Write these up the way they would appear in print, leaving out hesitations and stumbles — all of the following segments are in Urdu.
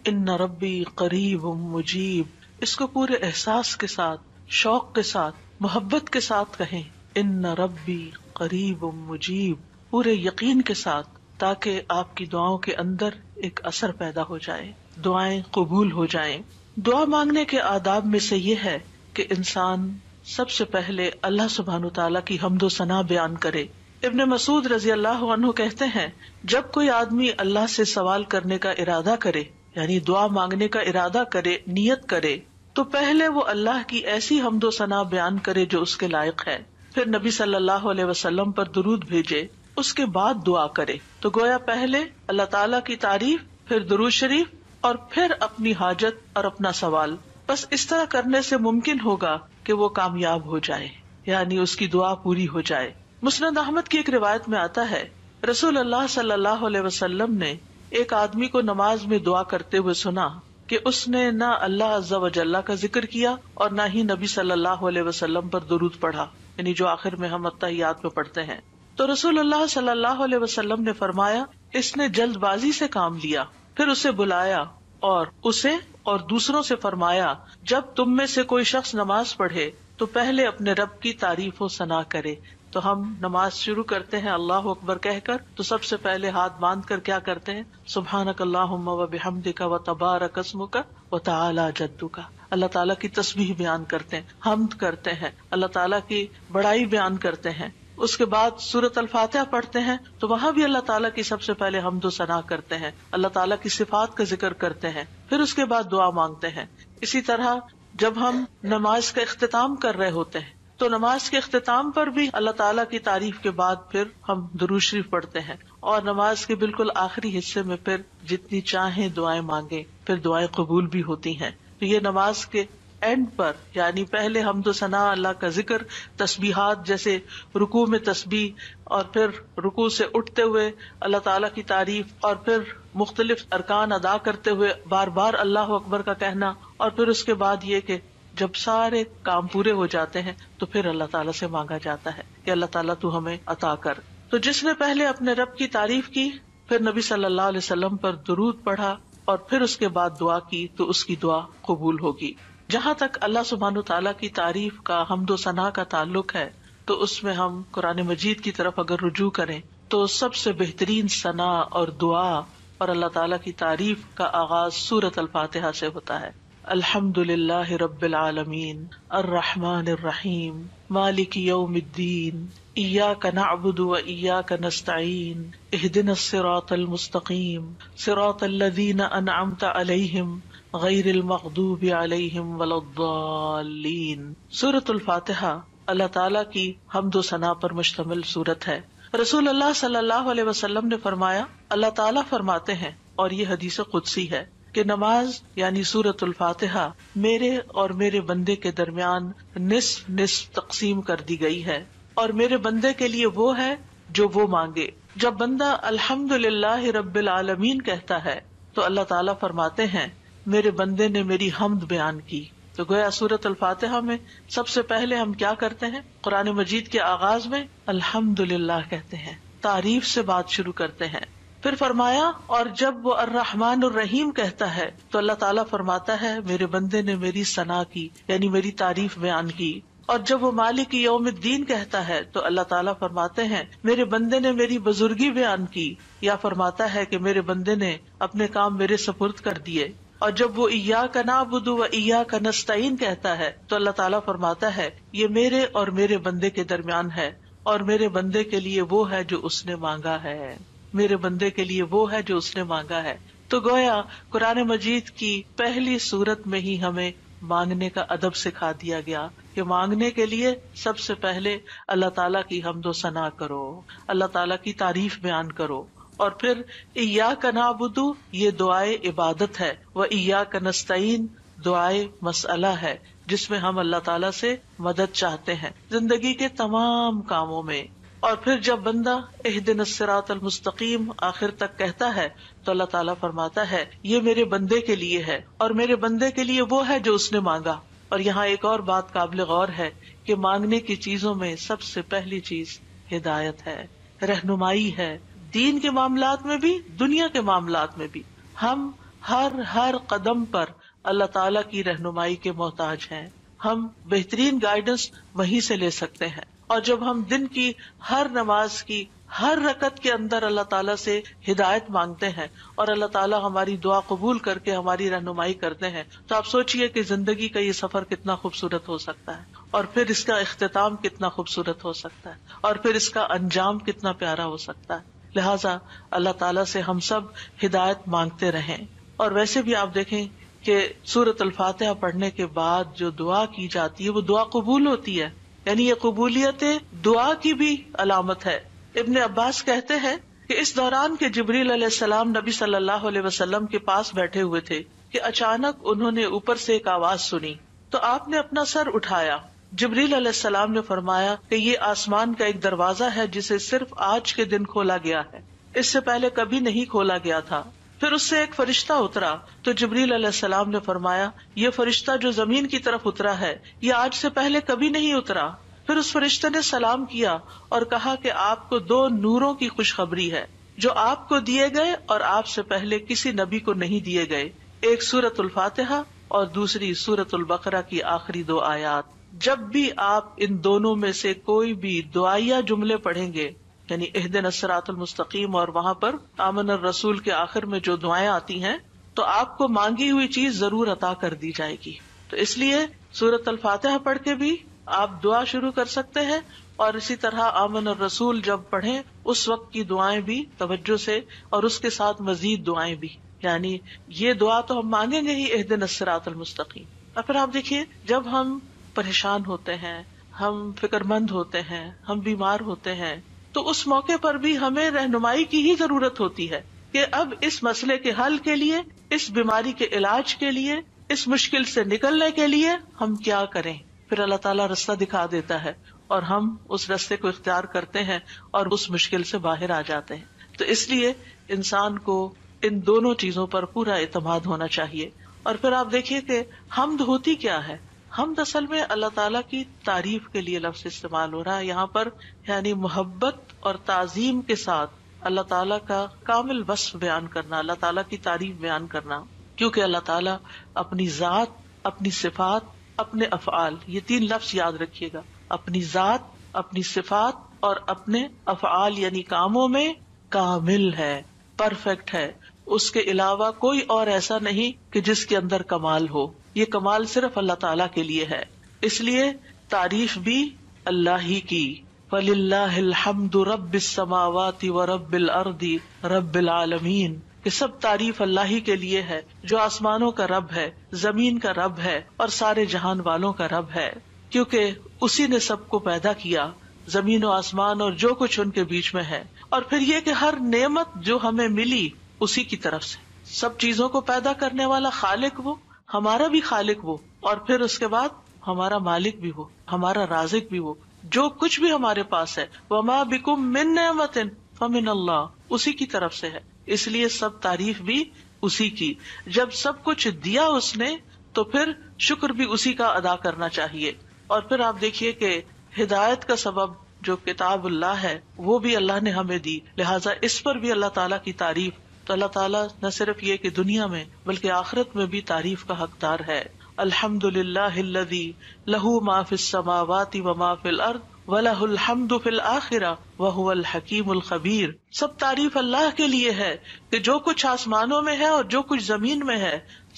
ان ربی قریب مجیب. اس کو پورے احساس کے ساتھ، شوق کے ساتھ، محبت کے ساتھ کہیں، ان ربی قریب مجیب، پورے یقین کے ساتھ، تاکہ آپ کی دعاؤں کے اندر ایک اثر پیدا ہو جائے، دعائیں قبول ہو جائیں. دعا مانگنے کے آداب میں سے یہ ہے کہ انسان سب سے پہلے اللہ سبحانہ تعالیٰ کی حمد و ثنا بیان کرے. ابن مسعود رضی اللہ عنہ کہتے ہیں، جب کوئی آدمی اللہ سے سوال کرنے کا ارادہ کرے، یعنی دعا مانگنے کا ارادہ کرے، نیت کرے، تو پہلے وہ اللہ کی ایسی حمد و ثنا بیان کرے جو اس کے لائق ہے، پھر نبی صلی اللہ علیہ وسلم پر درود بھیجے، اس کے بعد دعا کرے. تو گویا پہلے اللہ تعالیٰ کی تعریف، پھر درود شریف، اور پھر اپنی حاجت اور اپنا سوال. بس اس طرح کرنے سے ممکن ہوگا کہ وہ کامیاب ہو جائے، یعنی اس کی دعا پوری ہو جائے. مسند احمد کی ایک روایت میں آتا ہے، رسول اللہ صلی اللہ علیہ وسلم نے ایک آدمی کو نماز میں دعا کرتے ہوئے سنا کہ اس نے نہ اللہ عز و جل کا ذکر کیا اور نہ ہی نبی صلی اللہ علیہ وسلم پر درود پڑھا، یعنی جو آخر میں ہم اتحیات میں پڑھتے ہیں. تو رسول اللہ صلی اللہ علیہ وسلم نے فرمایا، اس نے جلد بازی سے کام لیا. پھر اسے بلایا اور اسے اور دوسروں سے فرمایا، جب تم میں سے کوئی شخص نماز پڑھے تو پہلے اپنے رب کی تعریف و ثنا کرے. تو ہم نماز شروع کرتے ہیں اللہ اکبر کہہ کر، تو سب سے پہلے ہاتھ باندھ کر کیا کرتے ہیں؟ سبحانک اللہم و بحمدک و تبارک اسمک و تعالی جدک. اللہ تعالیٰ کی تسبیح بیان کرتے ہیں، حمد کرتے ہیں، اللہ تعالیٰ کی بڑائی بیان کرتے ہیں. اس کے بعد سورۃ الفاتحہ پڑھتے ہیں تو وہاں بھی اللہ تعالیٰ کی سب سے پہلے حمد و ثنا کرتے ہیں، اللہ تعالیٰ کی صفات کا ذکر کرتے ہیں، پھر اس کے بعد دعا مانگتے ہیں. اسی طرح جب ہم نماز کا اختتام کر رہے ہوتے ہیں تو نماز کے اختتام پر بھی اللہ تعالیٰ کی تعریف کے بعد پھر ہم درود شریف پڑھتے ہیں، اور نماز کے بالکل آخری حصے میں پھر جتنی چاہیں دعائیں مانگیں، پھر دعائیں قبول بھی ہوتی ہیں. تو یہ نماز کے اینڈ پر، یعنی پہلے حمد و ثنا، اللہ کا ذکر، تسبیحات جیسے رکوع میں تسبیح، اور پھر رکوع سے اٹھتے ہوئے اللہ تعالیٰ کی تعریف، اور پھر مختلف ارکان ادا کرتے ہوئے بار بار اللہ اکبر کا کہنا، اور پھر اس کے بعد یہ کہ جب سارے کام پورے ہو جاتے ہیں تو پھر اللہ تعالیٰ سے مانگا جاتا ہے کہ اللہ تعالیٰ تو ہمیں عطا کر. تو جس نے پہلے اپنے رب کی تعریف کی، پھر نبی صلی اللہ علیہ وسلم پر درود پڑھا اور پھر اس کے بعد دعا کی تو اس کی دعا قبول ہوگی. جہاں تک اللہ سبحانہ تعالیٰ کی تعریف کا، حمد و ثنا کا تعلق ہے، تو اس میں ہم قرآن مجید کی طرف اگر رجوع کریں تو سب سے بہترین ثنا اور دعا اور اللہ تعالیٰ کی تعریف کا آغاز سورۃ الفاتحہ سے ہوتا ہے. الحمد للہ رب العالمین الرحمن الرحیم مالک یوم الدین ایاک نعبد و ایاک نستعین اہدنا الصراط المستقیم صراط الذین انعمت علیہم غیر المغضوب علیہم ولا الضالین. سورۃ الفاتحہ اللہ تعالیٰ کی حمد و ثنا پر مشتمل سورت ہے. رسول اللہ صلی اللہ علیہ وسلم نے فرمایا، اللہ تعالیٰ فرماتے ہیں، اور یہ حدیث قدسی ہے، کہ نماز یعنی سورۃ الفاتحہ میرے اور میرے بندے کے درمیان نصف نصف تقسیم کر دی گئی ہے، اور میرے بندے کے لیے وہ ہے جو وہ مانگے. جب بندہ الحمد للہ رب العالمین کہتا ہے تو اللہ تعالیٰ فرماتے ہیں، میرے بندے نے میری حمد بیان کی. تو گویا سورۃ الفاتحہ میں سب سے پہلے ہم کیا کرتے ہیں؟ قرآن مجید کے آغاز میں الحمد للہ کہتے ہیں، تعریف سے بات شروع کرتے ہیں. پھر فرمایا، اور جب وہ الرحمن الرحیم کہتا ہے تو اللہ تعالیٰ فرماتا ہے، میرے بندے نے میری ثنا کی، یعنی میری تعریف بیان کی. اور جب وہ مالک یوم الدین کہتا ہے تو اللہ تعالیٰ فرماتے ہیں، میرے بندے نے میری بزرگی بیان کی، یا فرماتا ہے کہ میرے بندے نے اپنے کام میرے سپرد کر دیے. اور جب وہ ایاک نعبد و ایاک نستعین کہتا ہے تو اللہ تعالیٰ فرماتا ہے، یہ میرے اور میرے بندے کے درمیان ہے، اور میرے بندے کے لیے وہ ہے جو اس نے مانگا ہے، میرے بندے کے لیے وہ ہے جو اس نے مانگا ہے. تو گویا قرآن مجید کی پہلی سورت میں ہی ہمیں مانگنے کا ادب سکھا دیا گیا کہ مانگنے کے لیے سب سے پہلے اللہ تعالیٰ کی حمد و ثنا کرو، اللہ تعالیٰ کی تعریف بیان کرو، اور پھر ایاک نعبد یہ دعائے عبادت ہے، و ایاک نستعین دعائے مسئلہ ہے، جس میں ہم اللہ تعالیٰ سے مدد چاہتے ہیں زندگی کے تمام کاموں میں. اور پھر جب بندہ اہدنا الصراط المستقیم آخر تک کہتا ہے تو اللہ تعالیٰ فرماتا ہے، یہ میرے بندے کے لیے ہے، اور میرے بندے کے لیے وہ ہے جو اس نے مانگا. اور یہاں ایک اور بات قابل غور ہے کہ مانگنے کی چیزوں میں سب سے پہلی چیز ہدایت ہے، رہنمائی ہے، دین کے معاملات میں بھی، دنیا کے معاملات میں بھی. ہم ہر قدم پر اللہ تعالیٰ کی رہنمائی کے محتاج ہیں. ہم بہترین گائیڈنس وہیں سے لے سکتے ہیں. اور جب ہم دن کی ہر نماز کی ہر رکعت کے اندر اللہ تعالیٰ سے ہدایت مانگتے ہیں اور اللہ تعالیٰ ہماری دعا قبول کر کے ہماری رہنمائی کرتے ہیں، تو آپ سوچئے کہ زندگی کا یہ سفر کتنا خوبصورت ہو سکتا ہے، اور پھر اس کا اختتام کتنا خوبصورت ہو سکتا ہے، اور پھر اس کا انجام کتنا پیارا ہو سکتا ہے. لہٰذا اللہ تعالیٰ سے ہم سب ہدایت مانگتے رہیں. اور ویسے بھی آپ دیکھیں کہ سورۃ الفاتحہ پڑھنے کے بعد جو دعا کی جاتی ہے وہ دعا قبول ہوتی ہے، یعنی یہ قبولیت دعا کی بھی علامت ہے. ابن عباس کہتے ہیں کہ اس دوران کے جبریل علیہ السلام نبی صلی اللہ علیہ وسلم کے پاس بیٹھے ہوئے تھے کہ اچانک انہوں نے اوپر سے ایک آواز سنی تو آپ نے اپنا سر اٹھایا. جبریل علیہ السلام نے فرمایا کہ یہ آسمان کا ایک دروازہ ہے جسے صرف آج کے دن کھولا گیا ہے، اس سے پہلے کبھی نہیں کھولا گیا تھا. پھر اس سے ایک فرشتہ اترا تو جبریل علیہ السلام نے فرمایا یہ فرشتہ جو زمین کی طرف اترا ہے یہ آج سے پہلے کبھی نہیں اترا. پھر اس فرشتے نے سلام کیا اور کہا کہ آپ کو 2 نوروں کی خوشخبری ہے جو آپ کو دیے گئے اور آپ سے پہلے کسی نبی کو نہیں دیے گئے، ایک سورۃ الفاتحہ اور دوسری سورۃ البقرہ کی آخری 2 آیات. جب بھی آپ ان دونوں میں سے کوئی بھی دعائیہ جملے پڑھیں گے، یعنی اہدنا الصراط المستقیم اور وہاں پر آمن الرسول کے آخر میں جو دعائیں آتی ہیں، تو آپ کو مانگی ہوئی چیز ضرور عطا کر دی جائے گی. تو اس لیے سورۃ الفاتحہ پڑھ کے بھی آپ دعا شروع کر سکتے ہیں، اور اسی طرح آمن الرسول جب پڑھیں اس وقت کی دعائیں بھی توجہ سے، اور اس کے ساتھ مزید دعائیں بھی. یعنی یہ دعا تو ہم مانگیں گے ہی، اہدنا الصراط المستقیم. اور پھر آپ دیکھیے جب ہم پریشان ہوتے ہیں، ہم فکر مند ہوتے ہیں، ہم بیمار ہوتے ہیں، تو اس موقع پر بھی ہمیں رہنمائی کی ہی ضرورت ہوتی ہے کہ اب اس مسئلے کے حل کے لیے، اس بیماری کے علاج کے لیے، اس مشکل سے نکلنے کے لیے ہم کیا کریں. پھر اللہ تعالیٰ رستہ دکھا دیتا ہے اور ہم اس رستے کو اختیار کرتے ہیں اور اس مشکل سے باہر آ جاتے ہیں. تو اس لیے انسان کو ان دونوں چیزوں پر پورا اعتماد ہونا چاہیے. اور پھر آپ دیکھیے کہ حمد ہوتی کیا ہے. حمد اصل میں اللہ تعالیٰ کی تعریف کے لیے لفظ استعمال ہو رہا ہے یہاں پر، یعنی محبت اور تعظیم کے ساتھ اللہ تعالیٰ کا کامل وصف بیان کرنا، اللہ تعالیٰ کی تعریف بیان کرنا. کیونکہ اللہ تعالیٰ اپنی ذات، اپنی صفات، اپنے افعال، یہ 3 لفظ یاد رکھیے گا، اپنی ذات، اپنی صفات اور اپنے افعال یعنی کاموں میں کامل ہے، پرفیکٹ ہے. اس کے علاوہ کوئی اور ایسا نہیں کہ جس کے اندر کمال ہو. یہ کمال صرف اللہ تعالیٰ کے لیے ہے. اس لیے تعریف بھی اللہ ہی کی. وَلِلَّهِ الْحَمْدُ رَبِّ السَّمَاوَاتِ وَرَبِّ الْأَرْضِ رَبِّ الْعَالَمِينَ، کہ سب تعریف اللہ ہی کے لیے ہے جو آسمانوں کا رب ہے، زمین کا رب ہے اور سارے جہان والوں کا رب ہے. کیونکہ اسی نے سب کو پیدا کیا، زمین و آسمان اور جو کچھ ان کے بیچ میں ہے. اور پھر یہ کہ ہر نعمت جو ہمیں ملی اسی کی طرف سے، سب چیزوں کو پیدا کرنے والا خالق وہ، ہمارا بھی خالق وہ، اور پھر اس کے بعد ہمارا مالک بھی وہ، ہمارا رازق بھی وہ. جو کچھ بھی ہمارے پاس ہے، وَمَا بِكُم مِّن نِّعْمَةٍ فَمِنَ اللَّهِ، اسی کی طرف سے ہے. اس لیے سب تعریف بھی اسی کی. جب سب کچھ دیا اس نے تو پھر شکر بھی اسی کا ادا کرنا چاہیے. اور پھر آپ دیکھیے کہ ہدایت کا سبب جو کتاب اللہ ہے وہ بھی اللہ نے ہمیں دی، لہٰذا اس پر بھی اللہ تعالیٰ کی تعریف. تو اللہ تعالیٰ نہ صرف یہ کہ دنیا میں بلکہ آخرت میں بھی تعریف کا حقدار ہے. الحمد للہ الذی لہ ما فی السماوات وما فی الارض وَلَهُ الْحَمْدُ فِي الْآخِرَةِ وَهُوَ الْحَكِيمُ الْخَبِيرُ. سب تعریف اللہ کے لیے ہے کہ جو کچھ آسمانوں میں ہے اور جو کچھ زمین میں ہے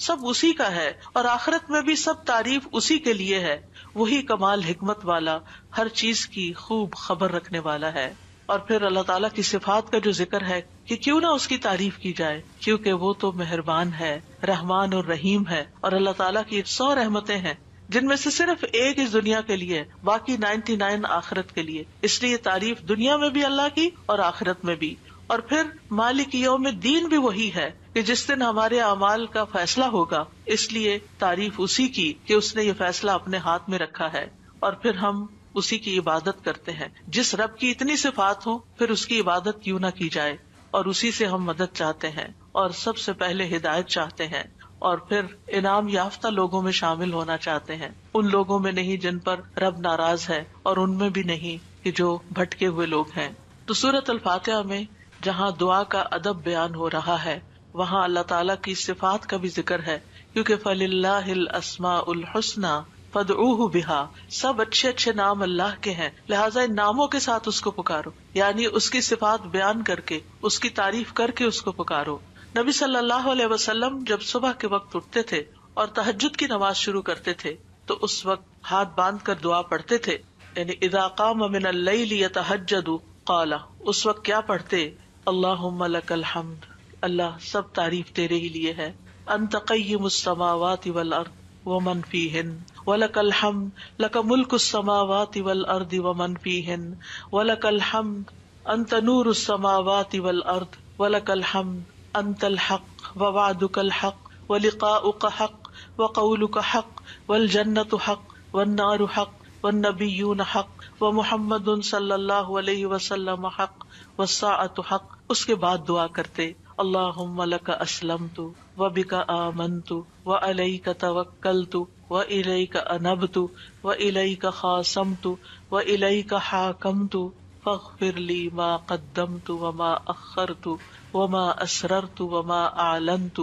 سب اسی کا ہے، اور آخرت میں بھی سب تعریف اسی کے لیے ہے. وہی کمال حکمت والا، ہر چیز کی خوب خبر رکھنے والا ہے. اور پھر اللہ تعالیٰ کی صفات کا جو ذکر ہے کہ کیوں نہ اس کی تعریف کی جائے، کیونکہ وہ تو مہربان ہے، رحمان اور رحیم ہے. اور اللہ تعالیٰ کی 100 رحمتیں ہیں جن میں سے صرف ایک اس دنیا کے لیے، باقی 99 آخرت کے لیے. اس لیے تعریف دنیا میں بھی اللہ کی اور آخرت میں بھی. اور پھر مالک یوم الدین بھی وہی ہے کہ جس دن ہمارے اعمال کا فیصلہ ہوگا، اس لیے تعریف اسی کی کہ اس نے یہ فیصلہ اپنے ہاتھ میں رکھا ہے. اور پھر ہم اسی کی عبادت کرتے ہیں. جس رب کی اتنی صفات ہو پھر اس کی عبادت کیوں نہ کی جائے، اور اسی سے ہم مدد چاہتے ہیں اور سب سے پہلے ہدایت چاہتے ہیں، اور پھر انعام یافتہ لوگوں میں شامل ہونا چاہتے ہیں. ان لوگوں میں نہیں جن پر رب ناراض ہے، اور ان میں بھی نہیں کہ جو بھٹکے ہوئے لوگ ہیں. تو سورۃ الفاتحہ میں جہاں دعا کا ادب بیان ہو رہا ہے وہاں اللہ تعالیٰ کی صفات کا بھی ذکر ہے، کیونکہ فَلِلَّهِ الْأَسْمَاءُ الْحُسْنَى فَادْعُوهُ بِهَا، سب اچھے اچھے نام اللہ کے ہیں، لہٰذا ان ناموں کے ساتھ اس کو پکارو، یعنی اس کی صفات بیان کر کے، اس کی تعریف کر کے اس کو پکارو۔ نبی صلی اللہ علیہ وسلم جب صبح کے وقت اٹھتے تھے اور تہجد کی نماز شروع کرتے تھے تو اس وقت ہاتھ باندھ کر دعا پڑھتے تھے، یعنی اذا قام من اللیل یتہجد قال، اس وقت کیا پڑھتے؟ اللہم لک الحمد، اللہ سب تعریف تیرے ہی لیے ہے، انت قیم السماوات والارض ومن فیہن ولک الحمد لک ملک السماوات والارض ومن فیہن ولک الحمد انت نور السماوات والارض ولک الحمد انت الحق ووعدک الحق ولقاؤک حق وقولک حق والجنۃ حق والنار حق والنبیون حق ومحمد صلی اللہ علیہ وسلم حق والساعۃ حق۔ اس کے بعد دعا کرتے اللہم لک اسلمت وبک آمنت وعلیک توکلت وإلیک انبت وإلیک خاصمت وإلیک حاکمت فاغفر لی ما قدمت وما اخرت وما اسررت وما اعلنت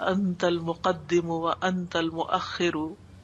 انت المقدم وانت المؤخر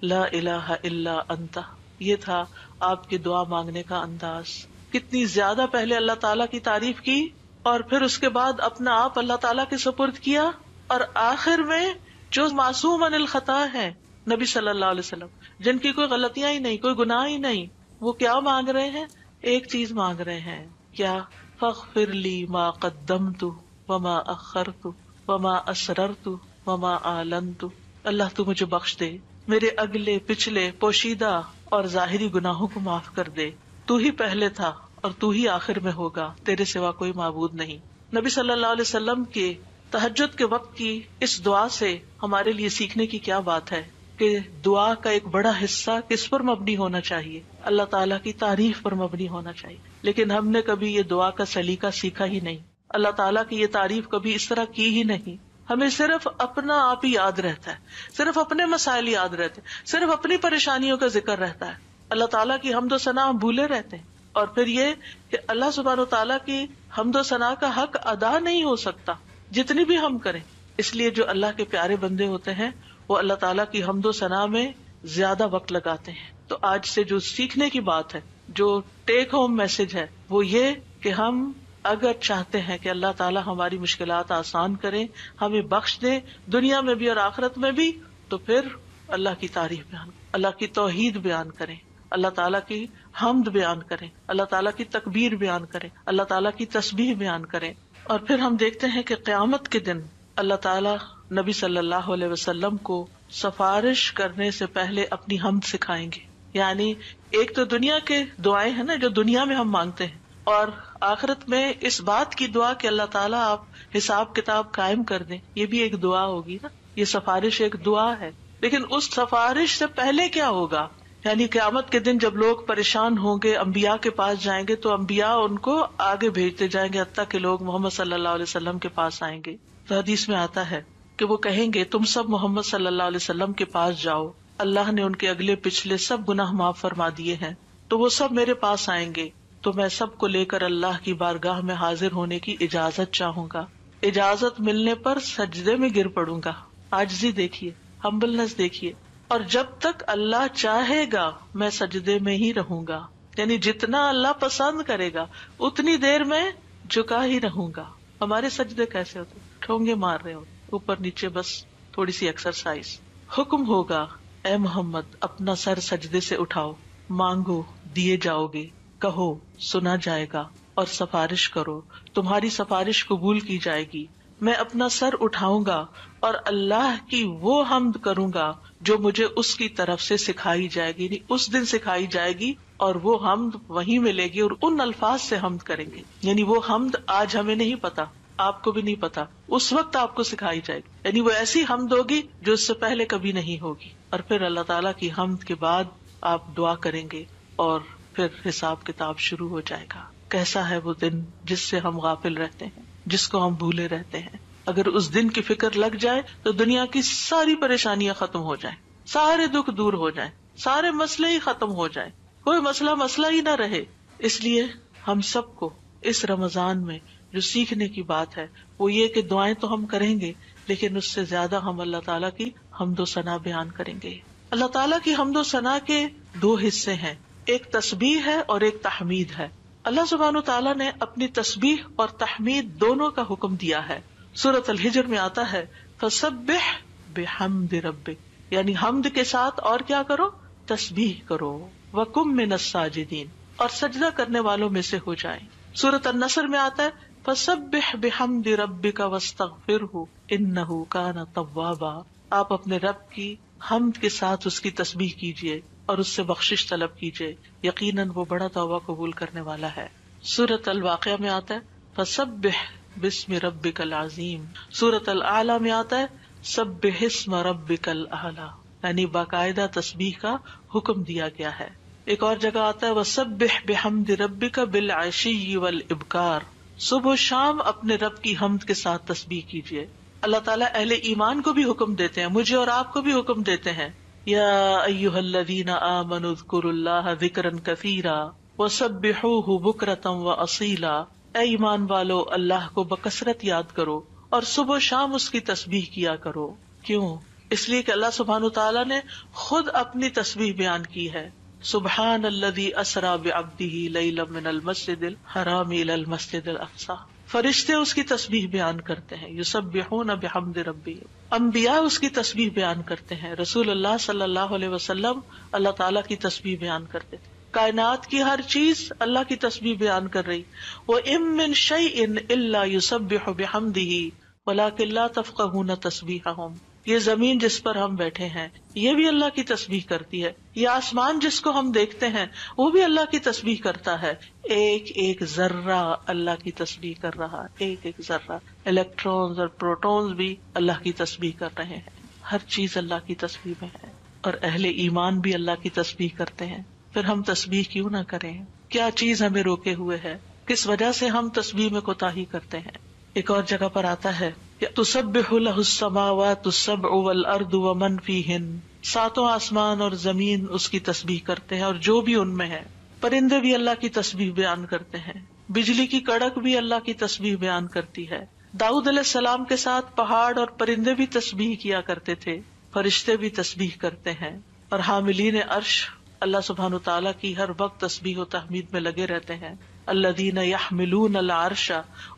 لا الہ الا انت۔ یہ تھا آپ کی دعا مانگنے کا انداز۔ کتنی زیادہ پہلے اللہ تعالیٰ کی تعریف کی اور پھر اس کے بعد اپنا آپ اللہ تعالیٰ کے سپرد کیا، اور آخر میں جو معصوم عن الخطا ہے نبی صلی اللہ علیہ وسلم، جن کی کوئی غلطیاں ہی نہیں، کوئی گناہ ہی نہیں، وہ کیا مانگ رہے ہیں؟ ایک چیز مانگ رہے ہیں، کیا؟ فاغفر لی ما قدمت وما اخرت وما اسررت وما اعلنت، اللہ تو مجھے بخش دے، میرے اگلے پچھلے پوشیدہ اور ظاہری گناہوں کو معاف کر دے، تو ہی پہلے تھا اور تو ہی آخر میں ہوگا، تیرے سوا کوئی معبود نہیں۔ نبی صلی اللہ علیہ وسلم کے تہجد کے وقت کی اس دعا سے ہمارے لیے سیکھنے کی کیا بات ہے کہ دعا کا ایک بڑا حصہ کس پر مبنی ہونا چاہیے؟ اللہ تعالیٰ کی تعریف پر مبنی ہونا چاہیے۔ لیکن ہم نے کبھی یہ دعا کا سلیقہ سیکھا ہی نہیں، اللہ تعالیٰ کی یہ تعریف کبھی اس طرح کی ہی نہیں۔ ہمیں صرف اپنا آپ ہی یاد رہتا ہے، صرف اپنے مسائل یاد رہتے ہیں، صرف اپنی پریشانیوں کا ذکر رہتا ہے، اللہ تعالیٰ کی حمد و ثنا ہم بھولے رہتے ہیں۔ اور پھر یہ کہ اللہ سبحانہ و تعالیٰ کی حمد و ثنا کا حق ادا نہیں ہو سکتا جتنی بھی ہم کریں، اس لیے جو اللہ کے پیارے بندے ہوتے ہیں وہ اللہ تعالیٰ کی حمد و ثنا میں زیادہ وقت لگاتے ہیں۔ تو آج سے جو سیکھنے کی بات ہے، جو ٹیک ہوم میسج ہے، وہ یہ کہ ہم اگر چاہتے ہیں کہ اللہ تعالیٰ ہماری مشکلات آسان کرے، ہمیں بخش دے دنیا میں بھی اور آخرت میں بھی، تو پھر اللہ کی تعریف بیان، اللہ کی توحید بیان کریں، اللہ تعالیٰ کی حمد بیان کریں، اللہ تعالیٰ کی تکبیر بیان کریں، اللہ تعالیٰ کی تسبیح بیان کریں۔ اور پھر ہم دیکھتے ہیں کہ قیامت کے دن اللہ تعالیٰ نبی صلی اللہ علیہ وسلم کو سفارش کرنے سے پہلے اپنی حمد سکھائیں گے۔ یعنی ایک تو دنیا کے دعائیں ہیں نا جو دنیا میں ہم مانگتے ہیں، اور آخرت میں اس بات کی دعا کہ اللہ تعالیٰ آپ حساب کتاب قائم کر دیں، یہ بھی ایک دعا ہوگی نا، یہ سفارش ایک دعا ہے۔ لیکن اس سفارش سے پہلے کیا ہوگا؟ یعنی قیامت کے دن جب لوگ پریشان ہوں گے، انبیاء کے پاس جائیں گے تو انبیاء ان کو آگے بھیجتے جائیں گے، حتیٰ کہ لوگ محمد صلی اللہ علیہ وسلم کے پاس آئیں گے۔ تو حدیث میں آتا ہے کہ وہ کہیں گے تم سب محمد صلی اللہ علیہ وسلم کے پاس جاؤ، اللہ نے ان کے اگلے پچھلے سب گناہ معاف فرما دیے ہیں، تو وہ سب میرے پاس آئیں گے، تو میں سب کو لے کر اللہ کی بارگاہ میں حاضر ہونے کی اجازت چاہوں گا۔ اجازت ملنے پر سجدے میں گر پڑوں گا۔ عاجزی دیکھیے، ہمبلنس دیکھیے، اور جب تک اللہ چاہے گا میں سجدے میں ہی رہوں گا، یعنی جتنا اللہ پسند کرے گا اتنی دیر میں جھکا ہی رہوں گا۔ ہمارے سجدے کیسے ہوتے؟ ٹھونگے مار رہے ہوتے اوپر نیچے، بس تھوڑی سی ایکسرسائز۔ حکم ہوگا اے محمد اپنا سر سجدے سے اٹھاؤ، مانگو دیے جاؤ گے، کہو سنا جائے گا، اور سفارش کرو تمہاری سفارش قبول کی جائے گی۔ میں اپنا سر اٹھاؤں گا اور اللہ کی وہ حمد کروں گا جو مجھے اس کی طرف سے سکھائی جائے گی، یعنی اس دن سکھائی جائے گی، اور وہ حمد وہیں ملے گی، اور ان الفاظ سے حمد کریں گے۔ یعنی وہ حمد آج ہمیں نہیں پتا، آپ کو بھی نہیں پتا، اس وقت آپ کو سکھائی جائے گی، یعنی وہ ایسی حمد ہوگی جو اس سے پہلے کبھی نہیں ہوگی۔ اور پھر اللہ تعالیٰ کی حمد کے بعد آپ دعا کریں گے اور پھر حساب کتاب شروع ہو جائے گا۔ کیسا ہے وہ دن جس سے ہم غافل رہتے ہیں، جس کو ہم بھولے رہتے ہیں۔ اگر اس دن کی فکر لگ جائے تو دنیا کی ساری پریشانیاں ختم ہو جائیں، سارے دکھ دور ہو جائیں، سارے مسئلے ہی ختم ہو جائیں، کوئی مسئلہ ہی نہ رہے۔ اس لیے ہم سب کو اس رمضان میں جو سیکھنے کی بات ہے وہ یہ کہ دعائیں تو ہم کریں گے، لیکن اس سے زیادہ ہم اللہ تعالیٰ کی حمد و ثنا بیان کریں گے. اللہ تعالیٰ کی حمد و ثنا کے دو حصے ہیں، ایک تسبیح ہے اور ایک تحمید ہے. اللہ سبحانہ تعالیٰ نے اپنی تسبیح اور تحمید دونوں کا حکم دیا ہے. سورۃ الحجر میں آتا ہے فسبح بحمد ربک، یعنی حمد کے ساتھ اور کیا کرو؟ تسبیح کرو. وکم من الساجدین، اور سجدہ کرنے والوں میں سے ہو جائیں. سورۃ النصر میں آتا ہے فسبح بحمد ربک واستغفرہ انہ کان توابا. آپ اپنے رب کی حمد کے ساتھ اس کی تسبیح کیجیے اور اس سے بخشش طلب کیجیے، یقیناً وہ بڑا توبہ قبول کرنے والا ہے. سورۃ الواقعہ میں آتا ہے فسبح باسم ربک العظیم. سورۃ الاعلی میں آتا ہے سبح اسم ربک الاعلی، یعنی باقاعدہ تسبیح کا حکم دیا گیا ہے. ایک اور جگہ آتا ہے وسبح بحمد ربک بالعشی والابکار، صبح و شام اپنے رب کی حمد کے ساتھ تسبیح کیجیے. اللہ تعالیٰ اہل ایمان کو بھی حکم دیتے ہیں، مجھے اور آپ کو بھی حکم دیتے ہیں، یا ایھا الذین آمنوا اذکروا اللہ ذکرا کثیرا وسبحوہ بکرۃ واصیلا. اے ایمان والو، اللہ کو بکثرت یاد کرو اور صبح و شام اس کی تسبیح کیا کرو. کیوں؟ اس لیے کہ اللہ سبحانہ تعالیٰ نے خود اپنی تسبیح بیان کی ہے. سبحان الذی اسری بعبدہ لیلا من المسجد الحرام الی المسجد الاقصی. فرشتے اس کی تسبیح بیان کرتے ہیں، یسبحون بحمد ربہم. انبیاء اس کی تسبیح بیان کرتے ہیں. رسول اللہ صلی اللہ علیہ وسلم اللہ تعالیٰ کی تسبیح بیان کرتے تھے. کائنات کی ہر چیز اللہ کی تسبیح بیان کر رہی. وَإِن مِّن شَيْءٍ إِلَّا يُسَبِّحُ بِحَمْدِهِ وَلَٰكِن لَّا تَفْقَهُونَ تَسْبِيحَهُمْ. یہ زمین جس پر ہم بیٹھے ہیں یہ بھی اللہ کی تسبیح کرتی ہے. یہ آسمان جس کو ہم دیکھتے ہیں وہ بھی اللہ کی تسبیح کرتا ہے. ایک ایک ذرہ اللہ کی تسبیح کر رہا ہے، ایک ایک ذرہ. الیکٹرونز اور پروٹونز بھی اللہ کی تسبیح کر رہے ہیں. ہر چیز اللہ کی تسبیح میں ہے، اور اہل ایمان بھی اللہ کی تسبیح کرتے ہیں. پھر ہم تسبیح کیوں نہ کریں؟ کیا چیز ہمیں روکے ہوئے ہے؟ کس وجہ سے ہم تسبیح میں کوتاہی کرتے ہیں؟ ایک اور جگہ پر آتا ہے تسبح لہ السماوات السبع والارض ومن فیہن. ساتوں آسمان اور زمین اس کی تسبیح کرتے ہیں اور جو بھی ان میں ہے. پرندے بھی اللہ کی تسبیح بیان کرتے ہیں، بجلی کی کڑک بھی اللہ کی تسبیح بیان کرتی ہے. داؤد علیہ السلام کے ساتھ پہاڑ اور پرندے بھی تسبیح کیا کرتے تھے، فرشتے بھی تسبیح کرتے ہیں، اور حاملین عرش اللہ سبحانہ تعالیٰ کی ہر وقت تسبیح و تحمید میں لگے رہتے ہیں. الذین یحملون العرش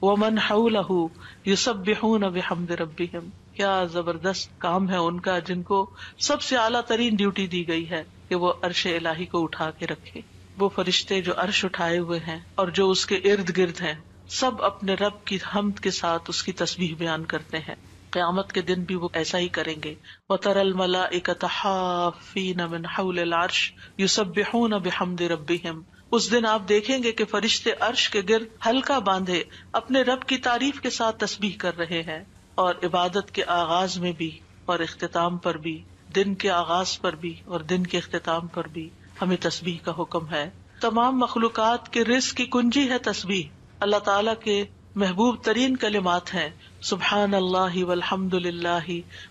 ومن حولہ یسبحون بحمد ربہم. کیا زبردست کام ہے ان کا، جن کو سب سے اعلیٰ ترین ڈیوٹی دی گئی ہے کہ وہ عرش الہی کو اٹھا کے رکھے. وہ فرشتے جو عرش اٹھائے ہوئے ہیں اور جو اس کے ارد گرد ہیں، سب اپنے رب کی حمد کے ساتھ اس کی تسبیح بیان کرتے ہیں. قیامت کے دن بھی وہ ایسا ہی کریں گے. وَتَرَى الْمَلَائِكَةَ حَافِّينَ مِنْ حَوْلِ الْعَرْشِ يُسَبِّحُونَ بِحَمْدِ رَبِّهِمْ. اس دن آپ دیکھیں گے کہ فرشتے عرش کے گرد حلقہ باندھے اپنے رب کی تعریف کے ساتھ تسبیح کر رہے ہیں. اور عبادت کے آغاز میں بھی اور اختتام پر بھی، دن کے آغاز پر بھی اور دن کے اختتام پر بھی ہمیں تسبیح کا حکم ہے. تمام مخلوقات کے رزق کی کنجی ہے تسبیح. اللہ تعالیٰ کے محبوب ترین کلمات ہیں سبحان اللہ والحمد للہ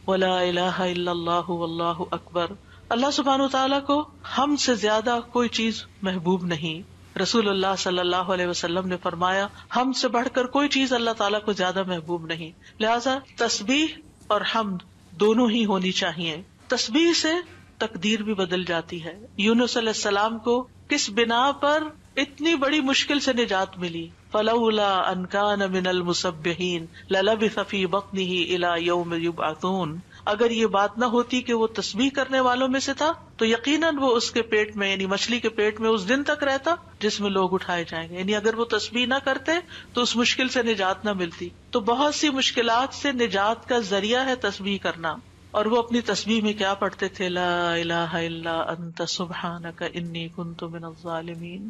ولا الہ الا اللہ واللہ اکبر. اللہ سبحانہ تعالیٰ کو ہم سے زیادہ کوئی چیز محبوب نہیں. رسول اللہ صلی اللہ علیہ وسلم نے فرمایا ہم سے بڑھ کر کوئی چیز اللہ تعالیٰ کو زیادہ محبوب نہیں. لہذا تسبیح اور حمد دونوں ہی ہونی چاہیے. تسبیح سے تقدیر بھی بدل جاتی ہے. یونس علیہ السلام کو کس بنا پر اتنی بڑی مشکل سے نجات ملی؟ فلولا ان کان من المسبحین للبث فی بطنہ الی یوم یبعثون. اگر یہ بات نہ ہوتی کہ وہ تسبیح کرنے والوں میں سے تھا تو یقیناً وہ اس کے پیٹ میں یعنی مچھلی کے پیٹ میں اس دن تک رہتا جس میں لوگ اٹھائے جائیں گے. یعنی اگر وہ تسبیح نہ کرتے تو اس مشکل سے نجات نہ ملتی. تو بہت سی مشکلات سے نجات کا ذریعہ ہے تسبیح کرنا. اور وہ اپنی تسبیح میں کیا پڑھتے تھے؟ لا الہ الا انت سبحانک انی کنت من الظالمین.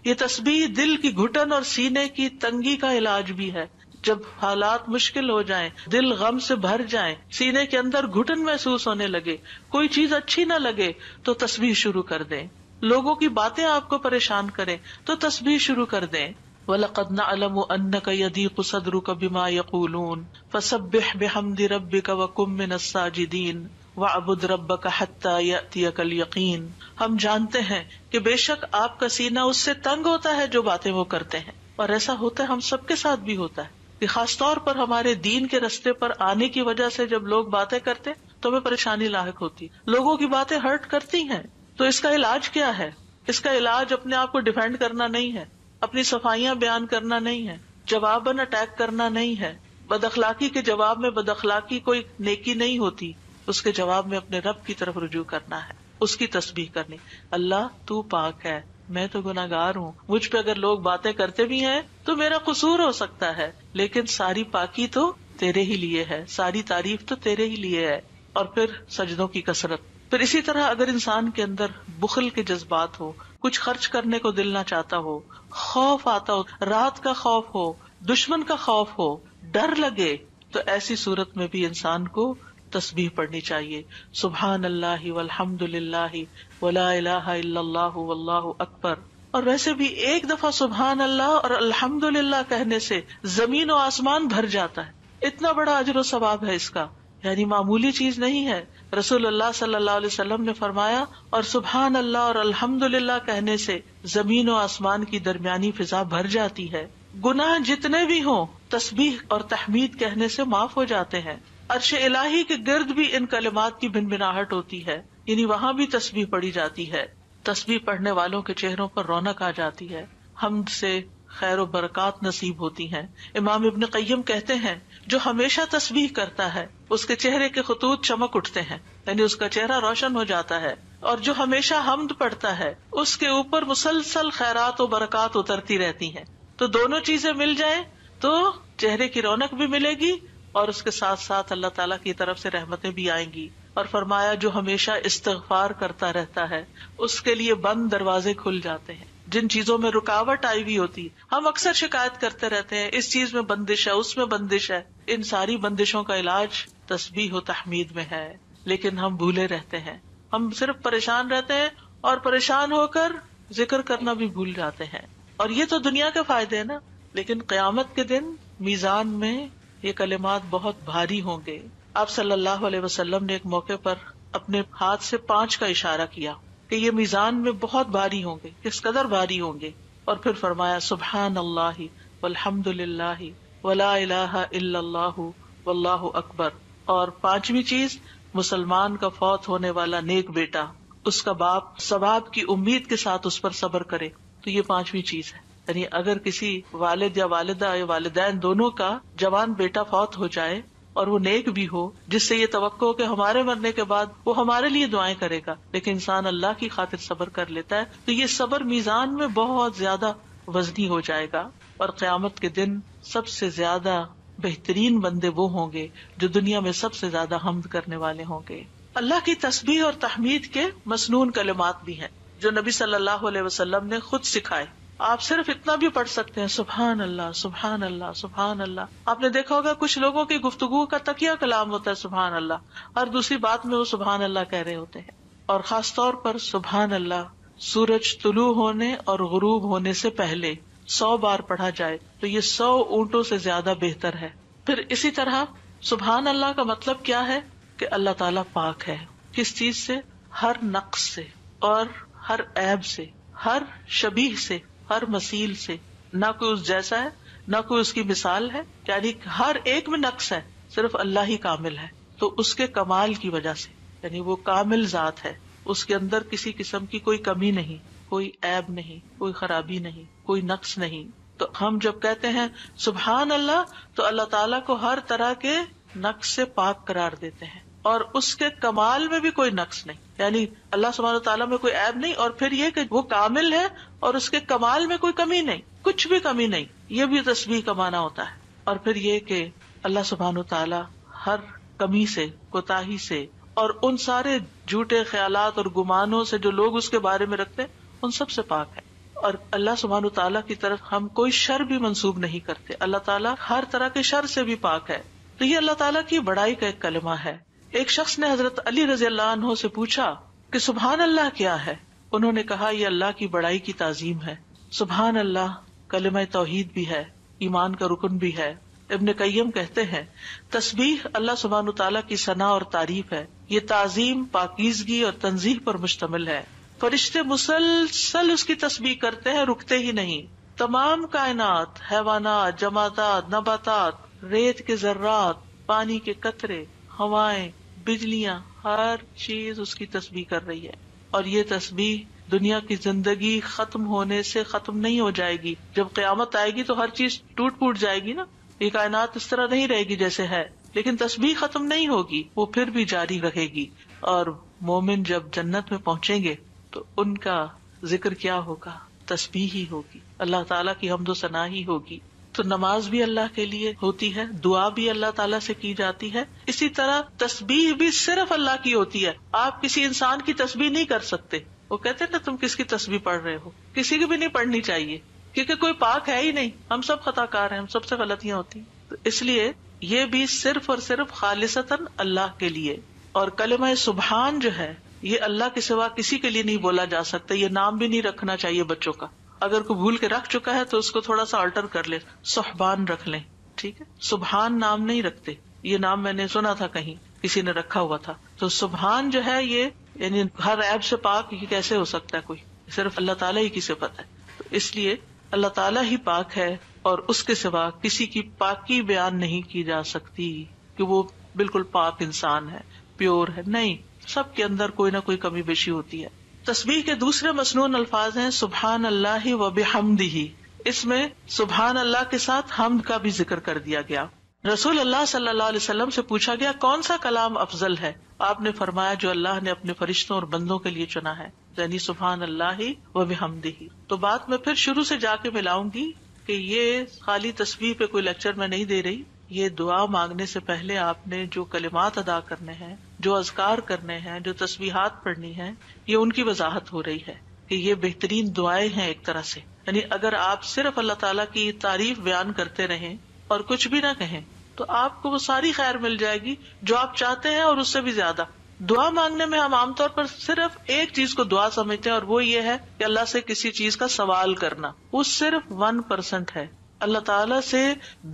یہ تسبیح دل کی گھٹن اور سینے کی تنگی کا علاج بھی ہے. جب حالات مشکل ہو جائیں، دل غم سے بھر جائیں، سینے کے اندر گھٹن محسوس ہونے لگے، کوئی چیز اچھی نہ لگے تو تسبیح شروع کر دیں. لوگوں کی باتیں آپ کو پریشان کریں تو تسبیح شروع کر دیں. وَلَقَدْ نَعْلَمُ أَنَّكَ يَضِيقُ صَدْرُكَ بِمَا يَقُولُونَ فَسَبِّحْ بِحَمْدِ رَبِّكَ وَكُن مِّنَ السَّاجِدِينَ وَاعْبُدْ رَبَّكَ حَتَّى يَأْتِيَكَ الْيَقِينُ. ہم جانتے ہیں کہ بے شک آپ کا سینہ اس سے تنگ ہوتا ہے جو باتیں وہ کرتے ہیں. اور ایسا ہوتا ہے، ہم سب کے ساتھ بھی ہوتا ہے کہ خاص طور پر ہمارے دین کے رستے پر آنے کی وجہ سے جب لوگ باتیں کرتے تو ہمیں پریشانی لاحق ہوتی. لوگوں کی باتیں ہرٹ کرتی ہیں. تو اس کا علاج کیا ہے؟ اس کا علاج اپنے آپ کو ڈیفینڈ کرنا نہیں ہے، اپنی صفائیاں بیان کرنا نہیں ہے، جواباً اٹیک کرنا نہیں ہے. بد اخلاقی کے جواب میں بد اخلاقی کوئی نیکی نہیں ہوتی. اس کے جواب میں اپنے رب کی طرف رجوع کرنا ہے، اس کی تسبیح کرنی. اللہ تو پاک ہے، میں تو گناہگار ہوں. مجھ پہ اگر لوگ باتیں کرتے بھی ہیں تو میرا قصور ہو سکتا ہے، لیکن ساری پاکی تو تیرے ہی لیے ہے، ساری تعریف تو تیرے ہی لیے ہے. اور پھر سجدوں کی کثرت. پھر اسی طرح اگر انسان کے اندر بخل کے جذبات ہو، کچھ خرچ کرنے کو دل نہ چاہتا ہو، خوف آتا ہو، رات کا خوف ہو، دشمن کا خوف ہو، ڈر لگے، تو ایسی صورت میں بھی انسان کو تسبیح پڑھنی چاہیے. سبحان اللہ والحمد للہ ولا الہ الا اللہ واللہ اکبر. اور ویسے بھی ایک دفعہ سبحان اللہ اور الحمد للہ کہنے سے زمین و آسمان بھر جاتا ہے. اتنا بڑا اجر و ثواب ہے اس کا، یعنی معمولی چیز نہیں ہے. رسول اللہ صلی اللہ علیہ وسلم نے فرمایا، اور سبحان اللہ اور الحمد للہ کہنے سے زمین و آسمان کی درمیانی فضا بھر جاتی ہے. گناہ جتنے بھی ہوں تسبیح اور تحمید کہنے سے معاف ہو جاتے ہیں. عرش الہی کے گرد بھی ان کلمات کی بھنبھناہٹ ہوتی ہے، یعنی وہاں بھی تسبیح پڑھی جاتی ہے. تسبیح پڑھنے والوں کے چہروں پر رونق آ جاتی ہے، حمد سے خیر و برکات نصیب ہوتی ہیں. امام ابن قیم کہتے ہیں، جو ہمیشہ تسبیح کرتا ہے اس کے چہرے کے خطوط چمک اٹھتے ہیں، یعنی اس کا چہرہ روشن ہو جاتا ہے. اور جو ہمیشہ حمد پڑھتا ہے اس کے اوپر مسلسل خیرات و برکات اترتی رہتی ہیں. تو دونوں چیزیں مل جائیں تو چہرے کی رونق بھی ملے گی اور اس کے ساتھ ساتھ اللہ تعالیٰ کی طرف سے رحمتیں بھی آئیں گی. اور فرمایا، جو ہمیشہ استغفار کرتا رہتا ہے اس کے لیے بند دروازے کھل جاتے ہیں. جن چیزوں میں رکاوٹ آئی ہوئی ہوتی، ہم اکثر شکایت کرتے رہتے ہیں اس چیز میں بندش ہے، اس میں بندش ہے. ان ساری بندشوں کا علاج تسبیح و تحمید میں ہے، لیکن ہم بھولے رہتے ہیں. ہم صرف پریشان رہتے ہیں اور پریشان ہو کر ذکر کرنا بھی بھول جاتے ہیں. اور یہ تو دنیا کے فائدے ہیں نا، لیکن قیامت کے دن میزان میں یہ کلمات بہت بھاری ہوں گے. آپ صلی اللہ علیہ وسلم نے ایک موقع پر اپنے ہاتھ سے 5 کا اشارہ کیا کہ یہ میزان میں بہت بھاری ہوں گے. کس قدر بھاری ہوں گے؟ اور پھر فرمایا، سبحان اللہ والحمد للہ ولا الہ الا اللہ واللہ اکبر. اور 5ویں چیز، مسلمان کا فوت ہونے والا نیک بیٹا، اس کا باپ ثواب کی امید کے ساتھ اس پر صبر کرے. تو یہ 5ویں چیز ہے. یعنی اگر کسی والد یا والدہ یا والدین دونوں کا جوان بیٹا فوت ہو جائے اور وہ نیک بھی ہو، جس سے یہ توقع ہو کہ ہمارے مرنے کے بعد وہ ہمارے لیے دعائیں کرے گا، لیکن انسان اللہ کی خاطر صبر کر لیتا ہے، تو یہ صبر میزان میں بہت زیادہ وزنی ہو جائے گا. اور قیامت کے دن سب سے زیادہ بہترین بندے وہ ہوں گے جو دنیا میں سب سے زیادہ حمد کرنے والے ہوں گے. اللہ کی تسبیح اور تحمید کے مسنون کلمات بھی ہیں جو نبی صلی اللہ علیہ وسلم نے خود سکھائے. آپ صرف اتنا بھی پڑھ سکتے ہیں، سبحان اللہ سبحان اللہ سبحان اللہ. آپ نے دیکھا ہوگا کچھ لوگوں کی گفتگو کا تکیہ کلام ہوتا ہے سبحان اللہ، اور دوسری بات میں وہ سبحان اللہ کہہ رہے ہوتے ہیں. اور خاص طور پر سبحان اللہ سورج طلوع ہونے اور غروب ہونے سے پہلے 100 بار پڑھا جائے تو یہ 100 اونٹوں سے زیادہ بہتر ہے. پھر اسی طرح سبحان اللہ کا مطلب کیا ہے کہ اللہ تعالیٰ پاک ہے. کس چیز سے؟ ہر نقص سے اور ہر عیب سے، ہر شبیہ سے، ہر مثیل سے. نہ کوئی اس جیسا ہے، نہ کوئی اس کی مثال ہے، یعنی ہر ایک میں نقص ہے، صرف اللہ ہی کامل ہے. تو اس کے کمال کی وجہ سے، یعنی وہ کامل ذات ہے، اس کے اندر کسی قسم کی کوئی کمی نہیں، کوئی عیب نہیں، کوئی خرابی نہیں، کوئی نقص نہیں. تو ہم جب کہتے ہیں سبحان اللہ تو اللہ تعالیٰ کو ہر طرح کے نقص سے پاک قرار دیتے ہیں، اور اس کے کمال میں بھی کوئی نقص نہیں، یعنی اللہ سبحانہ تعالیٰ میں کوئی عیب نہیں. اور پھر یہ کہ وہ کامل ہے اور اس کے کمال میں کوئی کمی نہیں، کچھ بھی کمی نہیں. یہ بھی تسبیح کا معنی ہوتا ہے. اور پھر یہ کہ اللہ سبحانہ تعالیٰ ہر کمی سے، کوتاہی سے، اور ان سارے جھوٹے خیالات اور گمانوں سے جو لوگ اس کے بارے میں رکھتے ہیں، ان سب سے پاک ہے. اور اللہ سبحانہ تعالیٰ کی طرف ہم کوئی شر بھی منسوب نہیں کرتے. اللہ تعالیٰ ہر طرح کے شر سے بھی پاک ہے. تو یہ اللہ تعالیٰ کی بڑائی کا ایک کلمہ ہے. ایک شخص نے حضرت علی رضی اللہ عنہ سے پوچھا کہ سبحان اللہ کیا ہے؟ انہوں نے کہا یہ اللہ کی بڑائی کی تعظیم ہے. سبحان اللہ کلمہ توحید بھی ہے، ایمان کا رکن بھی ہے. ابن قیم کہتے ہیں تسبیح اللہ سبحانہ تعالیٰ کی ثنا اور تعریف ہے. یہ تعظیم، پاکیزگی اور تنزیہ پر مشتمل ہے. فرشتے مسلسل اس کی تسبیح کرتے ہیں، رکتے ہی نہیں. تمام کائنات، حیوانات، جمادات، نباتات، ریت کے ذرات، پانی کے قطرے، ہوائیں، بجلیاں، ہر چیز اس کی تسبیح کر رہی ہے. اور یہ تسبیح دنیا کی زندگی ختم ہونے سے ختم نہیں ہو جائے گی. جب قیامت آئے گی تو ہر چیز ٹوٹ پھوٹ جائے گی نا، یہ کائنات اس طرح نہیں رہے گی جیسے ہے، لیکن تسبیح ختم نہیں ہوگی، وہ پھر بھی جاری رہے گی. اور مومن جب جنت میں پہنچیں گے تو ان کا ذکر کیا ہوگا؟ تسبیح ہی ہوگی، اللہ تعالیٰ کی حمد و ثنا ہی ہوگی. تو نماز بھی اللہ کے لیے ہوتی ہے، دعا بھی اللہ تعالیٰ سے کی جاتی ہے، اسی طرح تسبیح بھی صرف اللہ کی ہوتی ہے. آپ کسی انسان کی تسبیح نہیں کر سکتے. وہ کہتے ہیں نا تم کس کی تسبیح پڑھ رہے ہو، کسی کی بھی نہیں پڑھنی چاہیے، کیونکہ کوئی پاک ہے ہی نہیں، ہم سب خطا کار ہیں، ہم سب سے غلطیاں ہوتی ہیں. تو اس لیے یہ بھی صرف اور صرف خالصتاً اللہ کے لیے. اور کلمہ سبحان جو ہے یہ اللہ کے سوا کسی کے لیے نہیں بولا جا سکتا. یہ نام بھی نہیں رکھنا چاہیے بچوں کا. اگر کوئی بھول کے رکھ چکا ہے تو اس کو تھوڑا سا آلٹر کر لے، سبحان رکھ لیں، ٹھیک ہے. سبحان نام نہیں رکھتے، یہ نام میں نے سنا تھا کہیں کسی نے رکھا ہوا تھا. تو سبحان جو ہے یہ یعنی ہر عیب سے پاک، یہ کیسے ہو سکتا ہے؟ کوئی صرف اللہ تعالیٰ ہی کی صفت ہے. تو اس لیے اللہ تعالیٰ ہی پاک ہے اور اس کے سوا کسی کی پاکی بیان نہیں کی جا سکتی کہ وہ بالکل پاک انسان ہے، پیور ہے. نہیں، سب کے اندر کوئی نہ کوئی کمی بیشی ہوتی ہے. تسبیح کے دوسرے مسنون الفاظ ہیں سبحان اللہ و بحمدہ. اس میں سبحان اللہ کے ساتھ حمد کا بھی ذکر کر دیا گیا. رسول اللہ صلی اللہ علیہ وسلم سے پوچھا گیا کون سا کلام افضل ہے؟ آپ نے فرمایا جو اللہ نے اپنے فرشتوں اور بندوں کے لیے چنا ہے، یعنی سبحان اللہ و بحمدہ. تو بات میں پھر شروع سے جا کے ملاؤں گی کہ یہ خالی تسبیح پہ کوئی لیکچر میں نہیں دے رہی. یہ دعا مانگنے سے پہلے آپ نے جو کلمات ادا کرنے ہیں، جو اذکار کرنے ہیں، جو تسبیحات پڑھنی ہیں، یہ ان کی وضاحت ہو رہی ہے کہ یہ بہترین دعائیں ہیں ایک طرح سے. یعنی اگر آپ صرف اللہ تعالیٰ کی تعریف بیان کرتے رہیں اور کچھ بھی نہ کہیں تو آپ کو وہ ساری خیر مل جائے گی جو آپ چاہتے ہیں اور اس سے بھی زیادہ. دعا مانگنے میں ہم عام طور پر صرف ایک چیز کو دعا سمجھتے ہیں اور وہ یہ ہے کہ اللہ سے کسی چیز کا سوال کرنا. وہ صرف 1% ہے. اللہ تعالیٰ سے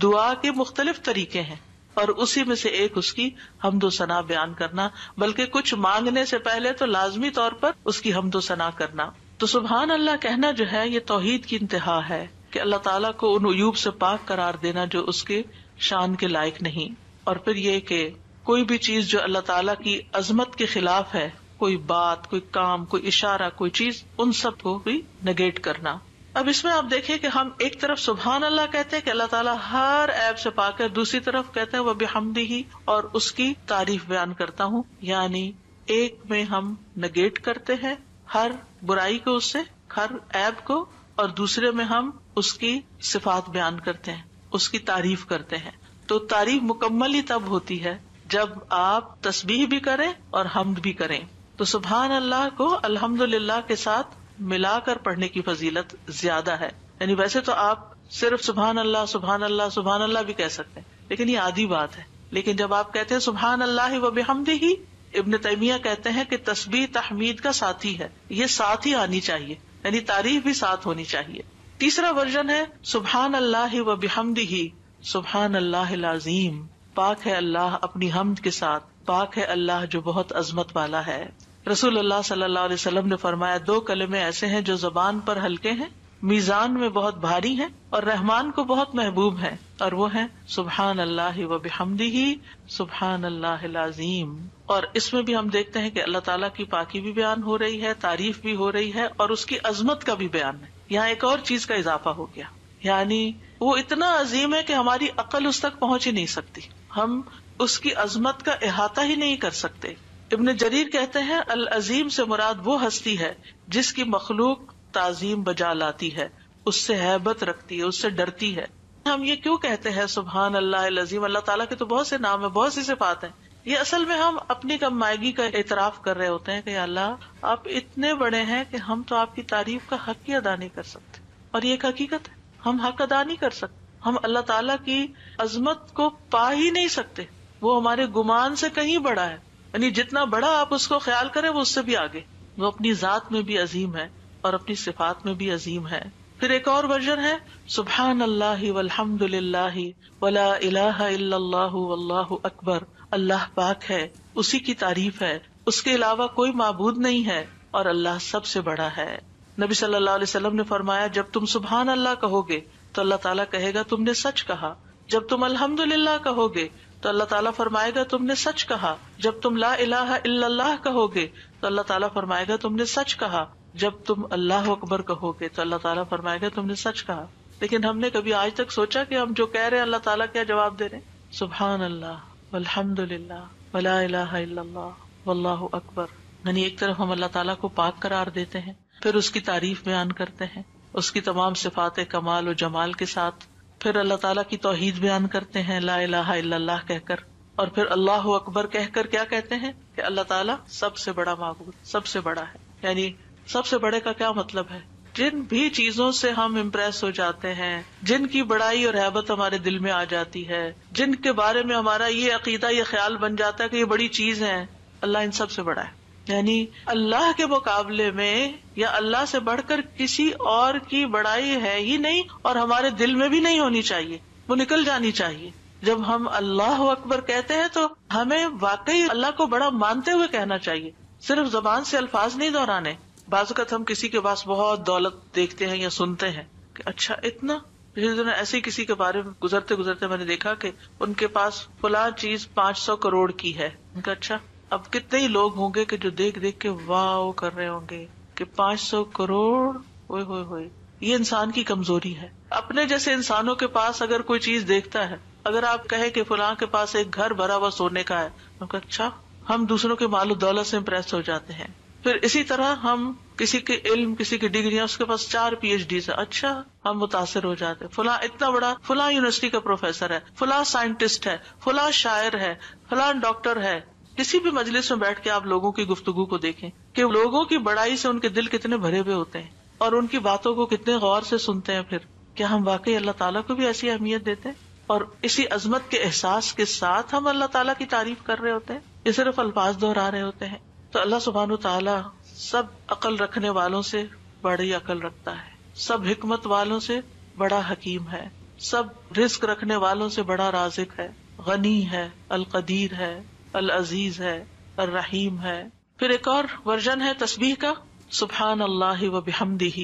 دعا کے مختلف طریقے ہیں اور اسی میں سے ایک اس کی حمد و ثنا بیان کرنا، بلکہ کچھ مانگنے سے پہلے تو لازمی طور پر اس کی حمد و ثنا کرنا. تو سبحان اللہ کہنا جو ہے یہ توحید کی انتہا ہے کہ اللہ تعالیٰ کو ان عیوب سے پاک قرار دینا جو اس کے شان کے لائق نہیں. اور پھر یہ کہ کوئی بھی چیز جو اللہ تعالیٰ کی عظمت کے خلاف ہے، کوئی بات، کوئی کام، کوئی اشارہ، کوئی چیز، ان سب کو بھی نگیٹ کرنا. اب اس میں آپ دیکھیں کہ ہم ایک طرف سبحان اللہ کہتے ہیں کہ اللہ تعالیٰ ہر عیب سے پاک ہے، دوسری طرف کہتے ہیں وہ بحمدہ اور اس کی تعریف بیان کرتا ہوں. یعنی ایک میں ہم نگیٹ کرتے ہیں ہر برائی کو، اس سے ہر عیب کو، اور دوسرے میں ہم اس کی صفات بیان کرتے ہیں، اس کی تعریف کرتے ہیں. تو تعریف مکمل ہی تب ہوتی ہے جب آپ تسبیح بھی کریں اور حمد بھی کریں. تو سبحان اللہ کو الحمدللہ کے ساتھ ملا کر پڑھنے کی فضیلت زیادہ ہے. یعنی ویسے تو آپ صرف سبحان اللہ سبحان اللہ سبحان اللہ بھی کہہ سکتے ہیں، لیکن یہ آدھی بات ہے. لیکن جب آپ کہتے ہیں سبحان اللہ و بحمدہ، ابن تیمیہ کہتے ہیں کہ تسبیح تحمید کا ساتھی ہے، یہ ساتھ ہی آنی چاہیے، یعنی تعریف بھی ساتھ ہونی چاہیے. تیسرا ورژن ہے سبحان اللہ و بحمدہ سبحان اللہ العظیم. پاک ہے اللہ اپنی حمد کے ساتھ، پاک ہے اللہ جو بہت عظمت والا ہے. رسول اللہ صلی اللہ علیہ وسلم نے فرمایا 2 کلمے ایسے ہیں جو زبان پر ہلکے ہیں، میزان میں بہت بھاری ہیں اور رحمان کو بہت محبوب ہیں، اور وہ ہیں سبحان اللہ و بحمدہ سبحان اللہ العظیم. اور اس میں بھی ہم دیکھتے ہیں کہ اللہ تعالیٰ کی پاکی بھی بیان ہو رہی ہے، تعریف بھی ہو رہی ہے، اور اس کی عظمت کا بھی بیان ہے. یہاں ایک اور چیز کا اضافہ ہو گیا، یعنی وہ اتنا عظیم ہے کہ ہماری عقل اس تک پہنچ ہی نہیں سکتی، ہم اس کی عظمت کا احاطہ ہی نہیں کر سکتے. ابن جریر کہتے ہیں العظیم سے مراد وہ ہستی ہے جس کی مخلوق تعظیم بجا لاتی ہے، اس سے ہیبت رکھتی ہے، اس سے ڈرتی ہے. ہم یہ کیوں کہتے ہیں سبحان اللہ العظیم؟ اللہ تعالیٰ کے تو بہت سے نام ہیں، بہت سی صفات ہیں. یہ اصل میں ہم اپنی کم مائگی کا اعتراف کر رہے ہوتے ہیں کہ اللہ آپ اتنے بڑے ہیں کہ ہم تو آپ کی تعریف کا حق ہی ادا نہیں کر سکتے. اور یہ ایک حقیقت ہے، ہم حق ادا نہیں کر سکتے. ہم اللہ تعالیٰ کی عظمت کو پا ہی نہیں سکتے، وہ ہمارے گمان سے کہیں بڑا ہے. یعنی جتنا بڑا آپ اس کو خیال کریں وہ اس سے بھی آگے. وہ اپنی ذات میں بھی عظیم ہے اور اپنی صفات میں بھی عظیم ہے. پھر ایک اور ورژن ہے سبحان اللہ والحمد للہ ولا الہ الا اللہ واللہ اکبر. اللہ پاک ہے، اسی کی تعریف ہے، اس کے علاوہ کوئی معبود نہیں ہے اور اللہ سب سے بڑا ہے. نبی صلی اللہ علیہ وسلم نے فرمایا جب تم سبحان اللہ کہو گے تو اللہ تعالیٰ کہے گا تم نے سچ کہا. جب تم الحمدللہ کہو گے تو اللہ تعالیٰ فرمائے گا تم نے سچ کہا. جب تم لا الہ الا اللہ کہو گے تو اللہ تعالیٰ فرمائے گا تم نے سچ کہا. جب تم اللہ اکبر کہو گے تو اللہ تعالیٰ فرمائے گا تم نے سچ کہا. لیکن ہم نے کبھی آج تک سوچا کہ ہم جو کہہ رہے ہیں اللہ تعالیٰ کیا جواب دے رہے ہیں؟ سبحان اللہ والحمدللہ ولا الہ الا اللہ واللہ اکبر. یعنی ایک طرف ہم اللہ تعالیٰ کو پاک قرار دیتے ہیں، پھر اس کی تعریف بیان کرتے ہیں اس کی تمام صفات کمال و جمال کے ساتھ، پھر اللہ تعالیٰ کی توحید بیان کرتے ہیں لا الہ الا اللہ کہہ کر، اور پھر اللہ اکبر کہہ کر کیا کہتے ہیں کہ اللہ تعالیٰ سب سے بڑا معبود، سب سے بڑا ہے. یعنی سب سے بڑے کا کیا مطلب ہے؟ جن بھی چیزوں سے ہم امپریس ہو جاتے ہیں، جن کی بڑائی اور ہیبت ہمارے دل میں آ جاتی ہے، جن کے بارے میں ہمارا یہ عقیدہ یہ خیال بن جاتا ہے کہ یہ بڑی چیز ہے، اللہ ان سب سے بڑا ہے. یعنی اللہ کے مقابلے میں یا اللہ سے بڑھ کر کسی اور کی بڑائی ہے ہی نہیں، اور ہمارے دل میں بھی نہیں ہونی چاہیے، وہ نکل جانی چاہیے. جب ہم اللہ اکبر کہتے ہیں تو ہمیں واقعی اللہ کو بڑا مانتے ہوئے کہنا چاہیے، صرف زبان سے الفاظ نہیں دہرانے. بعض اوقات ہم کسی کے پاس بہت دولت دیکھتے ہیں یا سنتے ہیں کہ اچھا اتنا، پچھلے دن ایسے ہی کسی کے بارے میں گزرتے گزرتے میں نے دیکھا کہ ان کے پاس فلاں چیز 500 کروڑ کی ہے. ان کا اچھا، اب کتنے ہی لوگ ہوں گے کہ جو دیکھ دیکھ کے واو کر رہے ہوں گے کہ 500 کروڑ، ہوئے ہوئے ہوئے. یہ انسان کی کمزوری ہے. اپنے جیسے انسانوں کے پاس اگر کوئی چیز دیکھتا ہے، اگر آپ کہیں کہ فلاں کے پاس ایک گھر بھرا ہوا سونے کا ہے، ان کا اچھا، ہم دوسروں کے مال و دولت سے امپریس ہو جاتے ہیں. پھر اسی طرح ہم کسی کے علم، کسی کی ڈگریاں، اس کے پاس 4 PhD ہے، اچھا ہم متاثر ہو جاتے ہیں. فلاں اتنا بڑا، فلاں یونیورسٹی کا پروفیسر ہے، فلاں سائنٹسٹ ہے، فلاں شاعر ہے، فلاں ڈاکٹر ہے. کسی بھی مجلس میں بیٹھ کے آپ لوگوں کی گفتگو کو دیکھیں کہ لوگوں کی بڑائی سے ان کے دل کتنے بھرے ہوئے ہوتے ہیں اور ان کی باتوں کو کتنے غور سے سنتے ہیں. پھر کیا ہم واقعی اللہ تعالیٰ کو بھی ایسی اہمیت دیتے ہیں اور اسی عظمت کے احساس کے ساتھ ہم اللہ تعالیٰ کی تعریف کر رہے ہوتے ہیں، یہ صرف الفاظ دہرا رہے ہوتے ہیں؟ تو اللہ سبحانہ تعالیٰ سب عقل رکھنے والوں سے بڑی عقل رکھتا ہے، سب حکمت والوں سے بڑا حکیم ہے، سب رزق رکھنے والوں سے بڑا رازق ہے، غنی ہے، القدیر ہے، العزیز ہے، الرحیم ہے. پھر ایک اور ورژن ہے تسبیح کا، سبحان اللہ و بحمدہ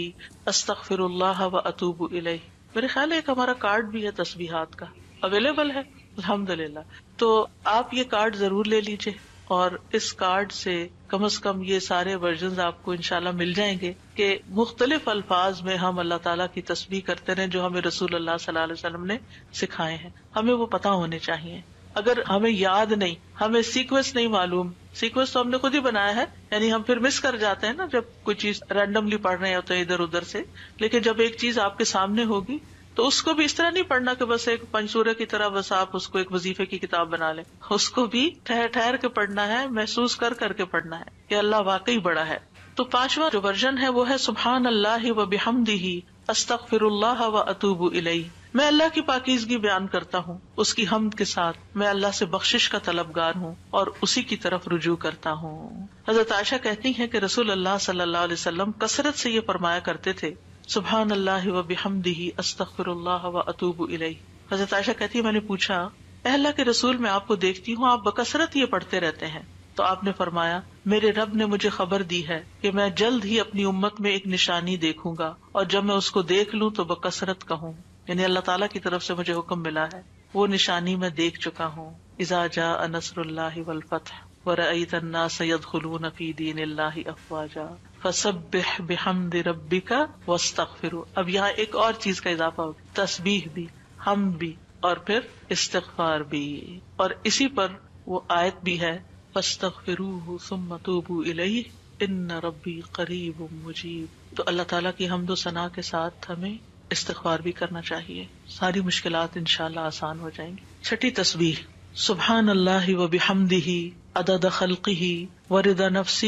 استغفر اللہ و اتوب الیہ. میرے خیال ہے ایک ہمارا کارڈ بھی ہے تسبیحات کا، اویلیبل ہے الحمدللہ. تو آپ یہ کارڈ ضرور لے لیجئے، اور اس کارڈ سے کم از کم یہ سارے ورژنز آپ کو انشاءاللہ مل جائیں گے کہ مختلف الفاظ میں ہم اللہ تعالیٰ کی تسبیح کرتے رہیں جو ہمیں رسول اللہ صلی اللہ علیہ وسلم نے سکھائے ہیں. ہمیں وہ پتہ ہونے چاہیے. اگر ہمیں یاد نہیں، ہمیں سیکوینس نہیں معلوم، سیکوینس تو ہم نے خود ہی بنایا ہے، یعنی ہم پھر مس کر جاتے ہیں نا جب کوئی چیز رینڈملی پڑھ رہے ہوتے ہیں ادھر ادھر سے. لیکن جب ایک چیز آپ کے سامنے ہوگی تو اس کو بھی اس طرح نہیں پڑھنا کہ بس ایک پنجسورہ کی طرح بس آپ اس کو ایک وظیفے کی کتاب بنا لیں. اس کو بھی ٹھہر ٹھہر کے پڑھنا ہے، محسوس کر کر کے پڑھنا ہے کہ اللہ واقعی بڑا ہے. تو 5واں جو ورژن ہے وہ ہے سبحان اللہ و بحمدہ استغفر اللہ و اتوب الیہ. میں اللہ کی پاکیزگی بیان کرتا ہوں اس کی حمد کے ساتھ، میں اللہ سے بخشش کا طلبگار ہوں اور اسی کی طرف رجوع کرتا ہوں. حضرت عائشہ کہتی ہیں کہ رسول اللہ صلی اللہ علیہ وسلم کثرت سے یہ فرمایا کرتے تھے سبحان اللہ و بحمدہ استغفر اللہ و اتوب الیہ. حضرت عائشہ کہتی ہے میں نے پوچھا اے اللہ کے رسول میں آپ کو دیکھتی ہوں آپ بکثرت یہ پڑھتے رہتے ہیں، تو آپ نے فرمایا میرے رب نے مجھے خبر دی ہے کہ میں جلد ہی اپنی امت میں ایک نشانی دیکھوں گا، اور جب میں اس کو دیکھ لوں تو بکثرت کہوں. یعنی اللہ تعالیٰ کی طرف سے مجھے حکم ملا ہے، وہ نشانی میں دیکھ چکا ہوں. اذا جاء نصر اللہ والفتح ورأیت الناس يدخلون فی دین اللہ افواجا فسبح بحمد ربک واستغفرہ. اب یہاں ایک اور چیز کا اضافہ ہو، تسبیح بھی، حمد بھی، اور پھر استغفار بھی. اور اسی پر وہ آیت بھی ہے فاستغفروہ ثم توبوا الیہ ان ربی قریب مجیب. تو اللہ تعالیٰ کی حمد و ثنا کے ساتھ ہمیں استغفار بھی کرنا چاہیے، ساری مشکلات انشاءاللہ آسان ہو جائیں گی. 6 تسبیح سبحان اللہ و بحمدہ عدد خلقہ ورضا نفسہ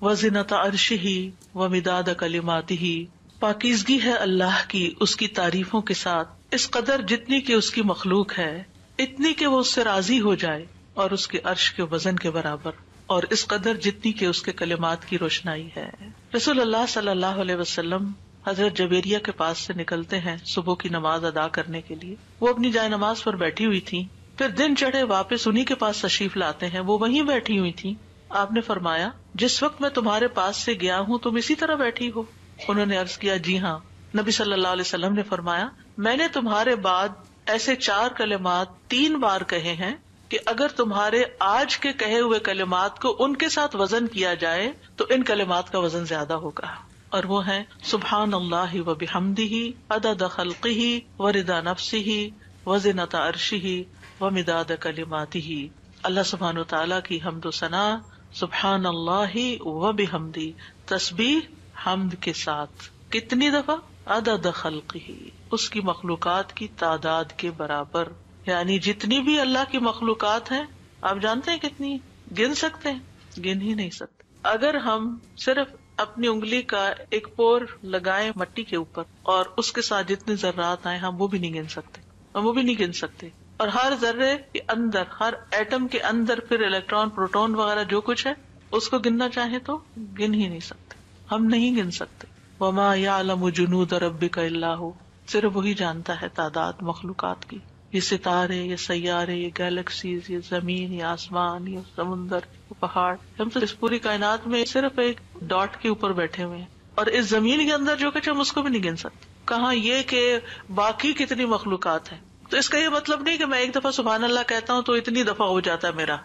وزنۃ عرشہ ومداد کلماتہ. پاکیزگی ہے اللہ کی اس کی تعریفوں کے ساتھ، اس قدر جتنی کہ اس کی مخلوق ہے، اتنی کہ وہ اس سے راضی ہو جائے، اور اس کے عرش کے وزن کے برابر، اور اس قدر جتنی کہ اس کے کلمات کی روشنائی ہے. رسول اللہ صلی اللہ علیہ وسلم حضرت جبیریہ کے پاس سے نکلتے ہیں صبح کی نماز ادا کرنے کے لیے. وہ اپنی جائے نماز پر بیٹھی ہوئی تھی، پھر دن چڑھے واپس انہی کے پاس تشریف لاتے ہیں، وہ وہیں بیٹھی ہوئی تھی. آپ نے فرمایا جس وقت میں تمہارے پاس سے گیا ہوں تم اسی طرح بیٹھی ہو. انہوں نے عرض کیا جی ہاں. نبی صلی اللہ علیہ وسلم نے فرمایا میں نے تمہارے بعد ایسے 4 کلمات 3 بار کہے ہیں کہ اگر تمہارے آج کے کہے ہوئے کلمات کو ان کے ساتھ وزن کیا جائے تو ان کلمات کا وزن زیادہ ہوگا، اور وہ ہیں سبحان اللہ و بحمدہ عدد خلقہ و رضا نفسہ و زنۃ عرشہ و مداد کلماتہ. اللہ سبحانہ وتعالیٰ کی حمد و ثنا، سبحان اللہ و بحمدہ، تسبیح حمد کے ساتھ کتنی دفعہ؟ عدد خلقہ، اس کی مخلوقات کی تعداد کے برابر، یعنی جتنی بھی اللہ کی مخلوقات ہیں آپ جانتے ہیں کتنی؟ گن سکتے ہیں؟ گن ہی نہیں سکتے. اگر ہم صرف اپنی انگلی کا ایک پور لگائیں مٹی کے اوپر اور اس کے ساتھ جتنے ذرات آئے ہم وہ بھی نہیں گن سکتے، ہم وہ بھی نہیں گن سکتے. اور ہر ذرے کے اندر، ہر ایٹم کے اندر پھر الیکٹران پروٹون وغیرہ جو کچھ ہے اس کو گننا چاہیں تو گن ہی نہیں سکتے، ہم نہیں گن سکتے. وما یعلم جنود ربک الا ھو، صرف وہی جانتا ہے تعداد مخلوقات کی. یہ ستارے، یہ سیارے، یہ گیلیکسیز، یہ زمین، یہ آسمان، یہ سمندر، یہ پہاڑ، ہم تو اس پوری کائنات میں صرف ایک ڈاٹ کے اوپر بیٹھے ہوئے ہیں، اور اس زمین کے اندر جو کچھ ہم اس کو بھی نہیں گن سکتے. کہاں یہ کہ باقی کتنی مخلوقات ہیں. تو اس کا یہ مطلب نہیں کہ میں ایک دفعہ سبحان اللہ کہتا ہوں تو اتنی دفعہ ہو جاتا ہے میرا،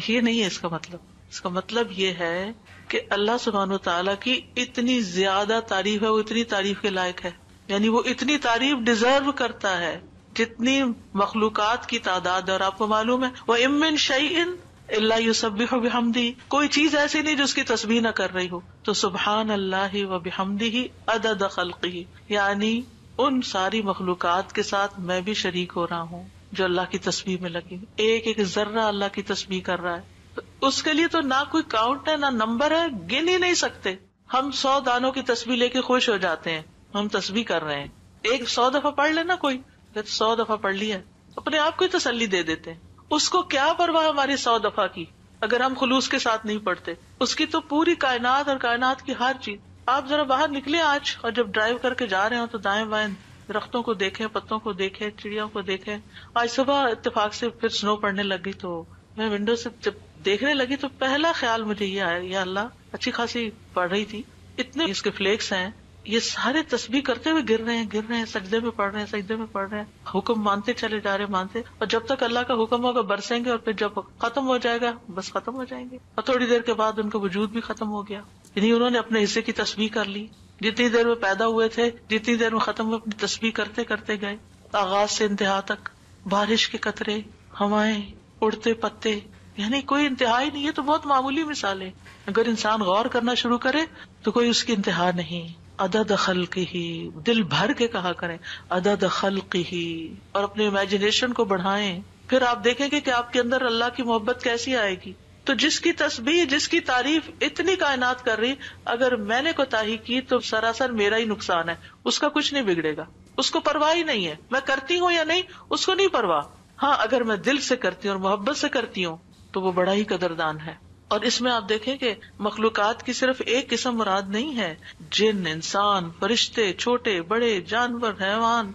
یہ نہیں ہے اس کا مطلب. اس کا مطلب یہ ہے کہ اللہ سبحانہ وتعالیٰ کی اتنی زیادہ تعریف ہے، وہ اتنی تعریف کے لائق ہے، یعنی وہ اتنی تعریف ڈیزرو کرتا ہے جتنی مخلوقات کی تعداد. اور آپ کو معلوم ہے وَإِن مِّن شَيْءٍ إِلَّا يُسَبِّحُ بِحَمْدِهِ، کوئی چیز ایسی نہیں جو اس کی تسبیح نہ کر رہی ہو. تو سبحان اللہ و بحمدہ عدد خلقہ، یعنی ان ساری مخلوقات کے ساتھ میں بھی شریک ہو رہا ہوں جو اللہ کی تسبیح میں لگی. ایک ایک ذرہ اللہ کی تسبیح کر رہا ہے. اس کے لیے تو نہ کوئی کاؤنٹ ہے، نہ نمبر ہے، گن ہی نہیں سکتے. ہم 100 دانوں کی تسبیح لے کے خوش ہو جاتے ہیں، ہم تسبیح کر رہے ہیں. ایک 100 دفعہ پڑھ لینا کوئی، 100 دفعہ پڑھ لیا، اپنے آپ کو ہی تسلی دے دیتے ہیں. اس کو کیا پرواہ ہماری 100 دفعہ کی اگر ہم خلوص کے ساتھ نہیں پڑھتے. اس کی تو پوری کائنات اور کائنات کی ہر چیز. آپ ذرا باہر نکلے آج اور جب ڈرائیو کر کے جا رہے ہوں تو دائیں بائیں درختوں کو دیکھیں، پتوں کو دیکھیں، چڑیوں کو دیکھیں. آج صبح اتفاق سے پھر سنو پڑنے لگی تو میں ونڈو سے جب دیکھنے لگی تو پہلا خیال مجھے یہ آیا، یا اللہ اچھی خاصی پڑھ رہی تھی، اتنے اس کے فلیکس ہیں، یہ سارے تسبیح کرتے ہوئے گر رہے ہیں، سجدے میں پڑھ رہے ہیں، حکم مانتے چلے جا رہے مانتے، اور جب تک اللہ کا حکم ہوگا برسیں گے، اور پھر جب ختم ہو جائے گا بس ختم ہو جائیں گے. اور تھوڑی دیر کے بعد ان کا وجود بھی ختم ہو گیا. یعنی انہوں نے اپنے حصے کی تسبیح کر لی. جتنی دیر میں پیدا ہوئے تھے، جتنی دیر میں ختم ہوئے، اپنی تسبیح کرتے کرتے گئے، آغاز سے انتہا تک. بارش کے قطرے، ہوائیں، اڑتے پتے، یعنی کوئی انتہا ہی نہیں. ہے تو بہت معمولی مثال ہے، اگر انسان غور کرنا شروع کرے تو کوئی اس کی انتہا نہیں. عدد خلقہ، دل بھر کے کہا کریں عدد خلقہ، اور اپنے امیجنیشن کو بڑھائیں. پھر آپ دیکھیں گے کہ آپ کے اندر اللہ کی محبت کیسی آئے گی. تو جس کی تسبیح، جس کی تعریف اتنی کائنات کر رہی، اگر میں نے کوتاہی کی تو سراسر میرا ہی نقصان ہے، اس کا کچھ نہیں بگڑے گا. اس کو پرواہ ہی نہیں ہے میں کرتی ہوں یا نہیں، اس کو نہیں پرواہ. ہاں اگر میں دل سے کرتی ہوں اور محبت سے کرتی ہوں تو وہ بڑا ہی قدردان ہے. اور اس میں آپ دیکھیں کہ مخلوقات کی صرف ایک قسم مراد نہیں ہے، جن، انسان، فرشتے، چھوٹے بڑے، جانور، حیوان،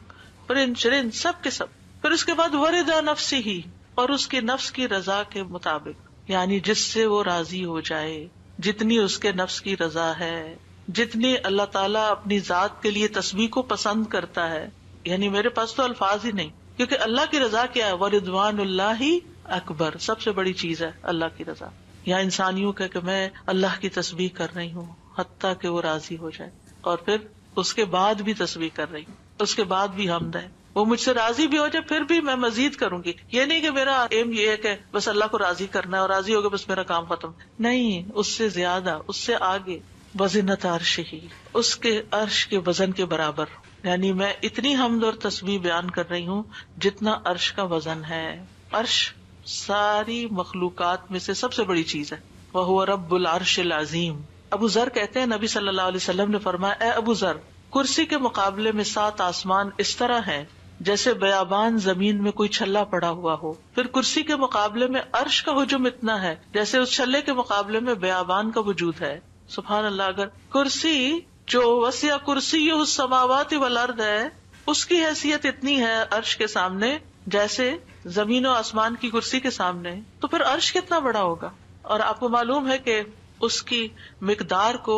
پرند چرند، سب کے سب. پھر اس کے بعد ورضا نفسی ہی، اور اس کے نفس کی رضا کے مطابق، یعنی جس سے وہ راضی ہو جائے، جتنی اس کے نفس کی رضا ہے، جتنی اللہ تعالیٰ اپنی ذات کے لیے تسبیح کو پسند کرتا ہے. یعنی میرے پاس تو الفاظ ہی نہیں، کیونکہ اللہ کی رضا کیا ہے؟ ورضوان اللہ اکبر، سب سے بڑی چیز ہے اللہ کی رضا. یا انسانیوں کا کہ میں اللہ کی تسبیح کر رہی ہوں حتیٰ کہ وہ راضی ہو جائے، اور پھر اس کے بعد بھی تسبیح کر رہی ہوں، اس کے بعد بھی حمد ہے، وہ مجھ سے راضی بھی ہو جائے پھر بھی میں مزید کروں گی. یہ نہیں کہ میرا ایم یہ ہے کہ بس اللہ کو راضی کرنا ہے اور راضی ہو گیا بس میرا کام ختم. نہیں، اس سے زیادہ، اس سے آگے. وزنۃ عرشہ، اس کے عرش کے وزن کے برابر، یعنی میں اتنی حمد اور تسبیح بیان کر رہی ہوں جتنا عرش کا وزن ہے. عرش ساری مخلوقات میں سے سب سے بڑی چیز ہے. وَهُوَ رَبُّ الْعَرْشِ الْعَظِيمِ. ابو ذر کہتے ہیں نبی صلی اللہ علیہ وسلم نے فرمایا، اے ابو ذر، کرسی کے مقابلے میں 7 آسمان اس طرح ہیں جیسے بیابان زمین میں کوئی چھلا پڑا ہوا ہو. پھر کرسی کے مقابلے میں عرش کا حجم اتنا ہے جیسے اس چھلے کے مقابلے میں بیابان کا وجود ہے. سبحان اللہ. اگر کرسی جو وسع کرسیہ السماوات والارض ہے، اس کی حیثیت اتنی ہے عرش کے سامنے جیسے زمین و آسمان کی کرسی کے سامنے، تو پھر عرش کتنا بڑا ہوگا. اور آپ کو معلوم ہے کہ اس کی مقدار کو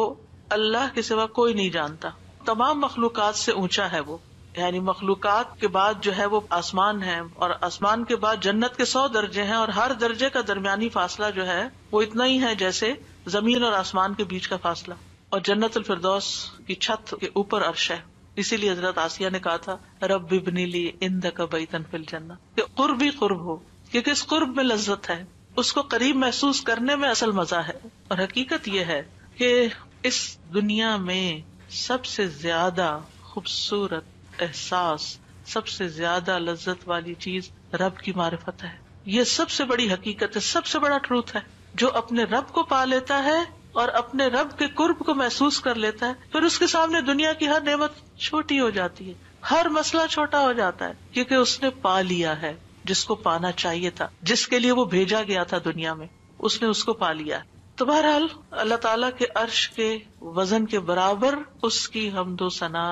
اللہ کے سوا کوئی نہیں جانتا. تمام مخلوقات سے اونچا ہے وہ، یعنی مخلوقات کے بعد جو ہے وہ آسمان ہے، اور آسمان کے بعد جنت کے 100 درجے ہیں، اور ہر درجے کا درمیانی فاصلہ جو ہے وہ اتنا ہی ہے جیسے زمین اور آسمان کے بیچ کا فاصلہ. اور جنت الفردوس کی چھت کے اوپر عرش ہے. اسی لیے حضرت آسیہ نے کہا تھا رب ابنی لی عندک بیتا فی الجنہ، کہ قرب ہی قرب ہو، کیونکہ اس قرب میں لذت ہے، اس کو قریب محسوس کرنے میں اصل مزہ ہے. اور حقیقت یہ ہے کہ اس دنیا میں سب سے زیادہ خوبصورت احساس، سب سے زیادہ لذت والی چیز رب کی معرفت ہے. یہ سب سے بڑی حقیقت ہے، سب سے بڑا ٹروتھ ہے. جو اپنے رب کو پا لیتا ہے اور اپنے رب کے قرب کو محسوس کر لیتا ہے، پھر اس کے سامنے دنیا کی ہر نعمت چھوٹی ہو جاتی ہے، ہر مسئلہ چھوٹا ہو جاتا ہے، کیونکہ اس نے پا لیا ہے جس کو پانا چاہیے تھا، جس کے لیے وہ بھیجا گیا تھا دنیا میں، اس نے اس کو پا لیا. تو بہرحال اللہ تعالیٰ کے عرش کے وزن کے برابر اس کی حمد و ثنا.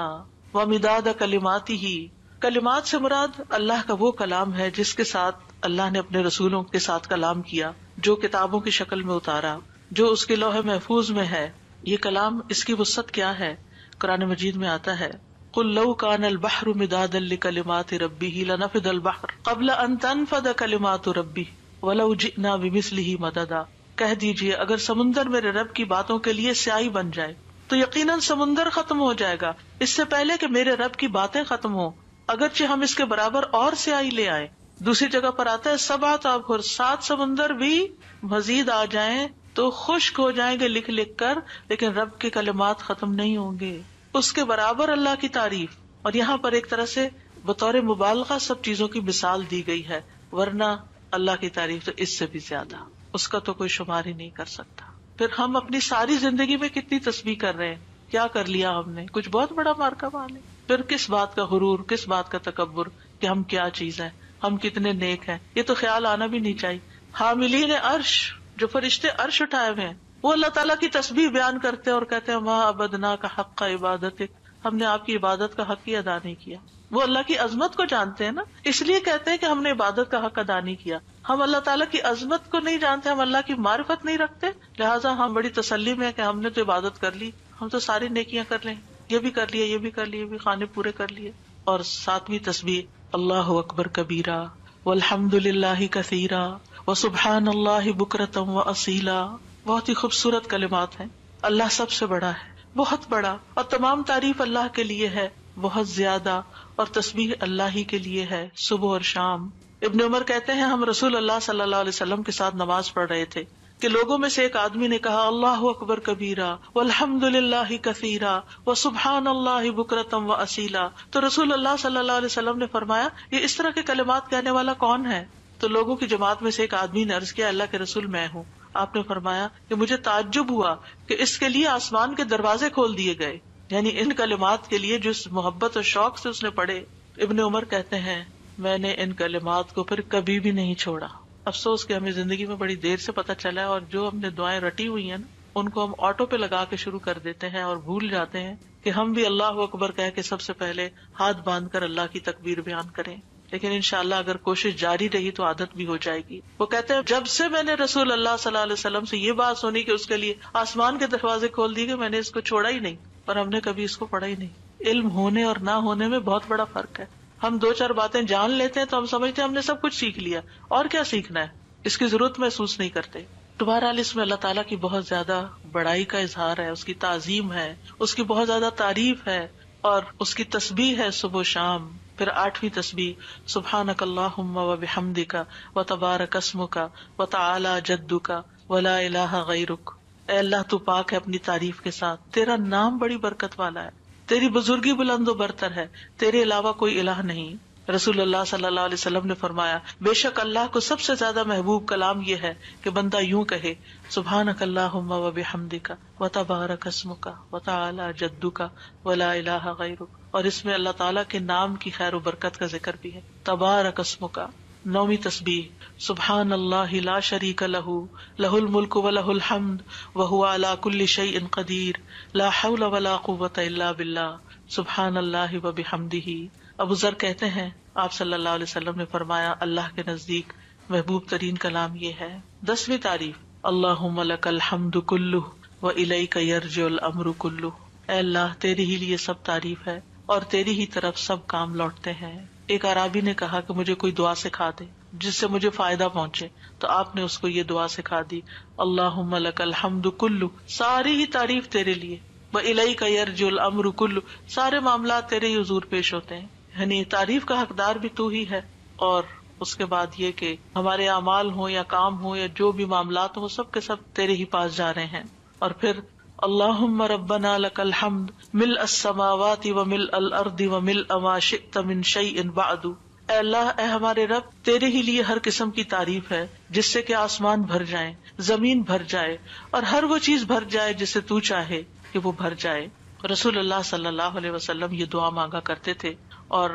ومداد کلماتی ہی، کلمات سے مراد اللہ کا وہ کلام ہے جس کے ساتھ اللہ نے اپنے رسولوں کے ساتھ کلام کیا، جو کتابوں کی شکل میں اتارا، جو اس کے لوح محفوظ میں ہے. یہ کلام، اس کی وسعت کیا ہے؟ قرآن مجید میں آتا ہے قل لو کان البحر مدادا لکلمات ربی لنفد البحر قبل ان تنفد کلمات ربی ولو جئنا بمثلہ مددا. کہہ دیجئے اگر سمندر میرے رب کی باتوں کے لیے سیاہی بن جائے تو یقیناً سمندر ختم ہو جائے گا اس سے پہلے کہ میرے رب کی باتیں ختم ہوں، اگرچہ ہم اس کے برابر اور سیاہی لے آئیں. دوسری جگہ پر آتا ہے 7 ابحر، 7 سمندر بھی مزید آ جائیں تو خشک ہو جائیں گے لکھ لکھ کر، لیکن رب کے کلمات ختم نہیں ہوں گے. اس کے برابر اللہ کی تعریف. اور یہاں پر ایک طرح سے بطور مبالغہ سب چیزوں کی مثال دی گئی ہے، ورنہ اللہ کی تعریف تو اس سے بھی زیادہ، اس کا تو کوئی شمار ہی نہیں کر سکتا. پھر ہم اپنی ساری زندگی میں کتنی تسبیح کر رہے ہیں، کیا کر لیا ہم نے؟ کچھ بہت بڑا مارکا مان لیا. پھر کس بات کا غرور، کس بات کا تکبر کہ ہم کیا چیز ہیں، ہم کتنے نیک ہیں، یہ تو خیال آنا بھی نہیں چاہیے. حاملین عرش، جو فرشتے عرش اٹھائے ہوئے ہیں، وہ اللہ تعالیٰ کی تسبیح بیان کرتے ہیں اور کہتے ہیں ماں عبدنا کا حق کا عبادت، ہم نے آپ کی عبادت کا حق ہی ادا نہیں کیا. وہ اللہ کی عظمت کو جانتے ہیں نا، اس لیے کہتے ہیں کہ ہم نے عبادت کا حق ادا نہیں کیا. ہم اللہ تعالیٰ کی عظمت کو نہیں جانتے، ہم اللہ کی معرفت نہیں رکھتے، لہٰذا ہم بڑی تسلی میں ہیں کہ ہم نے تو عبادت کر لی، ہم تو ساری نیکیاں کر لیں، یہ بھی کر لیے، یہ بھی کر لیے، یہ بھی خانے پورے کر لیے. اور 7ویں تسبیح اللہ اکبر کبیرہ والحمد للہ کثیرا وسبحان اللہ بکرۃ واصیلا. بہت ہی خوبصورت کلمات ہیں. اللہ سب سے بڑا ہے، بہت بڑا، اور تمام تعریف اللہ کے لیے ہے بہت زیادہ، اور تسبیح اللہ ہی کے لیے ہے صبح اور شام. ابن عمر کہتے ہیں ہم رسول اللہ صلی اللہ علیہ وسلم کے ساتھ نماز پڑھ رہے تھے کہ لوگوں میں سے ایک آدمی نے کہا اللہ اکبر کبیرہ والحمد للہ کثیرا وسبحان اللہ بکرۃ واصیلا. تو رسول اللہ صلی اللہ علیہ وسلم نے فرمایا یہ اس طرح کے کلمات کہنے والا کون ہے؟ تو لوگوں کی جماعت میں سے ایک آدمی نے عرض کیا اللہ کے رسول میں ہوں. آپ نے فرمایا کہ مجھے تعجب ہوا کہ اس کے لیے آسمان کے دروازے کھول دیے گئے، یعنی ان کلمات کے لیے جس محبت اور شوق سے اس نے پڑھے. ابن عمر کہتے ہیں میں نے ان کلمات کو پھر کبھی بھی نہیں چھوڑا. افسوس کہ ہمیں زندگی میں بڑی دیر سے پتہ چلا ہے، اور جو ہم نے دعائیں رٹی ہوئی ہیں نا ان کو ہم آٹو پہ لگا کے شروع کر دیتے ہیں اور بھول جاتے ہیں کہ ہم بھی اللہ اکبر کہہ کے سب سے پہلے ہاتھ باندھ کر اللہ کی تکبیر بیان کریں. لیکن انشاءاللہ اگر کوشش جاری رہی تو عادت بھی ہو جائے گی. وہ کہتے ہیں جب سے میں نے رسول اللہ صلی اللہ علیہ وسلم سے یہ بات سنی کہ اس کے لیے آسمان کے دروازے کھول دیے گئے، میں نے اس کو چھوڑا ہی نہیں، اور ہم نے کبھی اس کو پڑھا ہی نہیں. علم ہونے اور نہ ہونے میں بہت بڑا فرق ہے. ہم 2-4 باتیں جان لیتے ہیں تو ہم سمجھتے ہیں ہم نے سب کچھ سیکھ لیا، اور کیا سیکھنا ہے، اس کی ضرورت محسوس نہیں کرتے. بہرحال اس میں اللہ تعالیٰ کی بہت زیادہ بڑائی کا اظہار ہے، اس کی تعظیم ہے، اس کی بہت زیادہ تعریف ہے، اور اس کی تسبیح ہے صبح و شام. پھر 8ویں تسبیح سبحانک اللہم وبحمدک وتبارک اسمک وتعالی جدک ولا الہ غیرک. اے اللہ تو پاک ہے اپنی تعریف کے ساتھ، تیرا نام بڑی برکت والا ہے، تیری بزرگی بلند و برتر ہے، تیرے علاوہ کوئی الہ نہیں. رسول اللہ صلی اللہ علیہ وسلم نے فرمایا بے شک اللہ کو سب سے زیادہ محبوب کلام یہ ہے کہ بندہ یوں کہے سبحانک اللہم وبحمدک وتبارک اسمک وتعالی جدک ولا الہ غیرک. اور اس میں اللہ تعالیٰ کے نام کی خیر و برکت کا ذکر بھی ہے. تبارک اسمک. 9ویں تسبیح سبحان اللہ لا شریک لہ لہ الملک ولہ الحمد وہو علی کل شیء قدیر لا حول ولا قوۃ الا باللہ سبحان اللہ وبحمدہ. ابو ذر کہتے ہیں آپ صلی اللہ علیہ وسلم نے فرمایا اللہ کے نزدیک محبوب ترین کلام یہ ہے. 10ویں تعریف اللہم لک الحمد کلہ وَإِلَيْكَ يَرْجِعُ الْأَمْرُ كُلُّهُ، اے اللہ تیری ہی لیے سب تعریف ہے اور تیری ہی طرف سب کام لوٹتے ہیں۔ ایک اعرابی نے کہا کہ مجھے کوئی دعا سکھا دے جس سے مجھے فائدہ پہنچے، تو آپ نے اس کو یہ دعا سکھا دی، اللہم لک الحمد کلہ، ساری ہی تعریف تیرے لیے، وإلیک یرجع الامر کلہ، سارے معاملات تیرے ہی حضور پیش ہوتے ہیں، یعنی تعریف کا حقدار بھی تو ہی ہے، اور اس کے بعد یہ کہ ہمارے اعمال ہوں یا کام ہوں یا جو بھی معاملات ہوں سب کے سب تیرے ہی پاس جا رہے ہیں۔ اور پھر اللہم ربنا لک الحمد ملء السماوات وملء الارض وملء ما شئت من شیء بعد، اے اللہ، اے ہمارے رب، تیرے ہی لیے ہر قسم کی تعریف ہے جس سے کہ آسمان بھر جائیں، زمین بھر جائے، اور ہر وہ چیز بھر جائے جسے تو چاہے کہ وہ بھر جائے۔ رسول اللہ صلی اللہ علیہ وسلم یہ دعا مانگا کرتے تھے، اور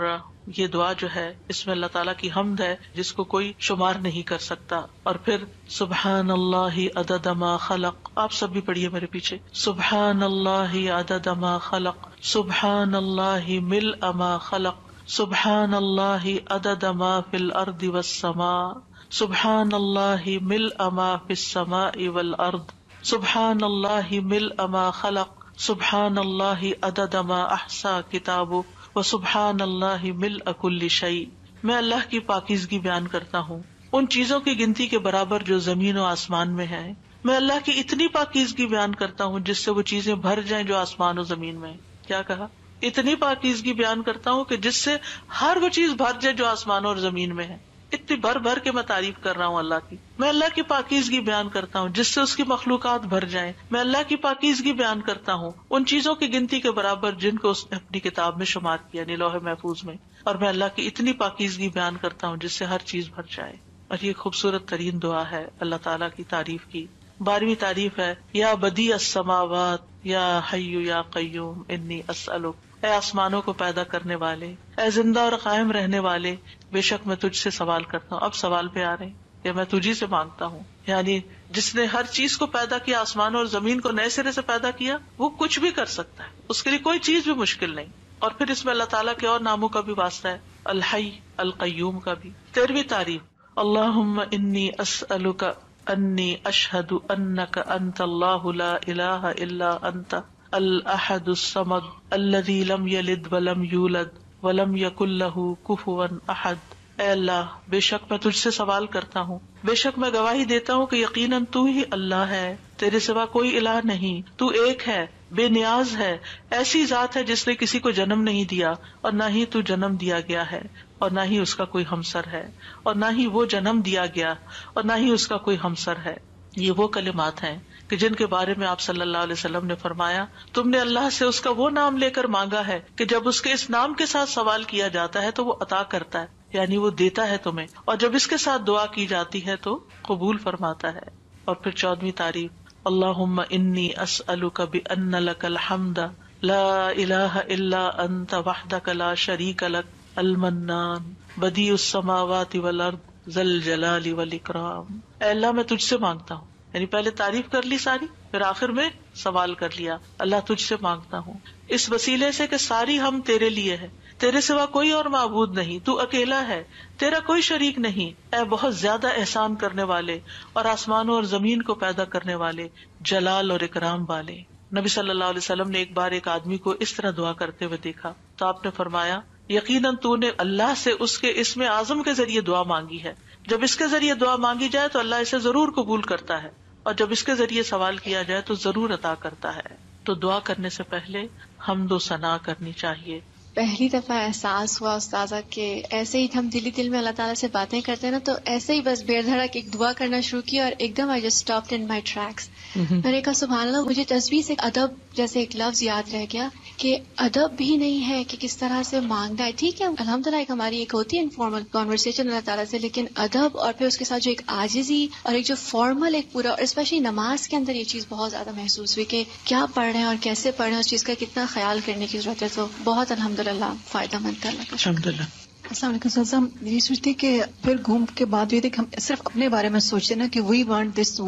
یہ دعا جو ہے اس میں اللہ تعالیٰ کی حمد ہے جس کو کوئی شمار نہیں کر سکتا۔ اور پھر سبحان اللہ عدد ما خلق، آپ سب بھی پڑھیے میرے پیچھے، سبحان اللہ عدد ما خلق، سبحان اللہ ملء ما خلق، سبحان اللہ عدد ما فی الارض والسماء، سبحان اللہ ملء ما فی السماء والارض، سبحان اللہ ملء ما خلق، سبحان اللہ عدد ما احصا کتابہ، وسبحان اللہ ملء کل شیء۔ میں اللہ کی پاکیزگی بیان کرتا ہوں ان چیزوں کی گنتی کے برابر جو زمین و آسمان میں ہے، میں اللہ کی اتنی پاکیزگی بیان کرتا ہوں جس سے وہ چیزیں بھر جائیں جو آسمان و زمین میں۔ کیا کہا؟ اتنی پاکیزگی بیان کرتا ہوں کہ جس سے ہر وہ چیز بھر جائے جو آسمانوں اور زمین میں ہے۔ اتنی بھر بھر کے میں تعریف کر رہا ہوں اللہ کی۔ میں اللہ کی پاکیزگی بیان کرتا ہوں جس سے اس کی مخلوقات بھر جائیں۔ میں اللہ کی پاکیزگی بیان کرتا ہوں ان چیزوں کی گنتی کے برابر جن کو اس نے اپنی کتاب میں شمار کیا، یعنی لوح محفوظ میں۔ اور میں اللہ کی اتنی پاکیزگی بیان کرتا ہوں جس سے ہر چیز بھر جائے۔ اور یہ خوبصورت ترین دعا ہے اللہ تعالیٰ کی تعریف کی۔ 12ویں تعریف ہے یا بدیع السماوات یا حی یا قیوم انی اسألک، اے آسمانوں کو پیدا کرنے والے، اے زندہ اور قائم رہنے والے، بے شک میں تجھ سے سوال کرتا ہوں۔ اب سوال پہ آ رہے ہیں کہ میں تجھی سے مانگتا ہوں، یعنی جس نے ہر چیز کو پیدا کیا، آسمانوں اور زمین کو نئے سرے سے پیدا کیا، وہ کچھ بھی کر سکتا ہے، اس کے لیے کوئی چیز بھی مشکل نہیں۔ اور پھر اس میں اللہ تعالیٰ کے اور ناموں کا بھی واسطہ ہے، الحی، القیوم کا بھی۔ 13ویں تعریف، اللہم انی اسألک انی اشہد انک انت اللہ لا الہ الا انت الاحد الصمد الذی لم یلد ولم یولد ولم یکن لہ کفوا احد۔ اے اللہ، بے شک میں تجھ سے سوال کرتا ہوں، بے شک میں گواہی دیتا ہوں کہ یقیناً تو ہی اللہ ہے، تیرے سوا کوئی الہ نہیں، تو ایک ہے، بے نیاز ہے، ایسی ذات ہے جس نے کسی کو جنم نہیں دیا، اور نہ ہی تو جنم دیا گیا ہے، اور نہ ہی اس کا کوئی ہمسر ہے، اور نہ ہی وہ جنم دیا گیا، اور نہ ہی اس کا کوئی ہمسر ہے۔ یہ وہ کلمات ہیں کہ جن کے بارے میں آپ صلی اللہ علیہ وسلم نے فرمایا، تم نے اللہ سے اس کا وہ نام لے کر مانگا ہے کہ جب اس کے اس نام کے ساتھ سوال کیا جاتا ہے تو وہ عطا کرتا ہے، یعنی وہ دیتا ہے تمہیں، اور جب اس کے ساتھ دعا کی جاتی ہے تو قبول فرماتا ہے۔ اور پھر 14ویں تعریف، اللہم انی اسألک بأن لک الحمد لا الہ الا انت وحدک لا شریک لک المنان بدیع السماوات والارض ذی الجلال والاکرام۔ اے اللہ، میں تجھ سے مانگتا ہوں، یعنی پہلے تعریف کر لی ساری، پھر آخر میں سوال کر لیا، اللہ تجھ سے مانگتا ہوں اس وسیلے سے کہ ساری ہم تیرے لیے ہے، تیرے سوا کوئی اور معبود نہیں، تو اکیلا ہے، تیرا کوئی شریک نہیں، اے بہت زیادہ احسان کرنے والے اور آسمانوں اور زمین کو پیدا کرنے والے، جلال اور اکرام والے۔ نبی صلی اللہ علیہ وسلم نے ایک بار ایک آدمی کو اس طرح دعا کرتے ہوئے دیکھا تو آپ نے فرمایا، یقیناً تو نے اللہ سے اس کے اسم اعظم کے ذریعے دعا مانگی ہے، جب اس کے ذریعے دعا مانگی جائے تو اللہ اسے ضرور قبول کرتا ہے، اور جب اس کے ذریعے سوال کیا جائے تو ضرور عطا کرتا ہے۔ تو دعا کرنے سے پہلے حمد و ثنا کرنی چاہیے۔ پہلی دفعہ احساس ہوا استاذہ کہ ایسے ہی ہم دل میں اللہ تعالیٰ سے باتیں کرتے ہیں نا، تو ایسے ہی بس بے دھڑک ایک دعا کرنا شروع کی اور ایک دم I just stopped in my tracks۔ میں نے کہا سبحان اللہ، مجھے تصویر سے ادب جیسے ایک لفظ یاد رہ گیا کہ ادب بھی نہیں ہے کہ کس طرح سے مانگنا ہے۔ ٹھیک ہے، الحمدللہ ایک ہماری ایک ہوتی ہے انفارمل کانورسیشن اللہ تعالیٰ سے، لیکن ادب اور پھر اس کے ساتھ جو ایک عاجزی اور ایک جو فارمل ایک پورا، اور اسپیشلی نماز کے اندر یہ چیز بہت زیادہ محسوس ہوئی کہ کیا پڑھ رہے ہیں اور کیسے پڑھ رہے ہیں، اس چیز کا کتنا خیال کرنے کی ضرورت ہے۔ تو بہت الحمدللہ فائدہ مند تھا۔ الحمدللہ۔ السلام علیکم سلام۔ یہ سوچتے کہ پھر گھوم کے بعد یہ تھے کہ ہم صرف اپنے بارے میں سوچتے نا کہ وی وانٹ دس،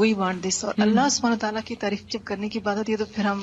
اور اللہ سبحانہ تعالیٰ کی تعریف جب کرنے کی بات ہوتی ہے تو پھر ہم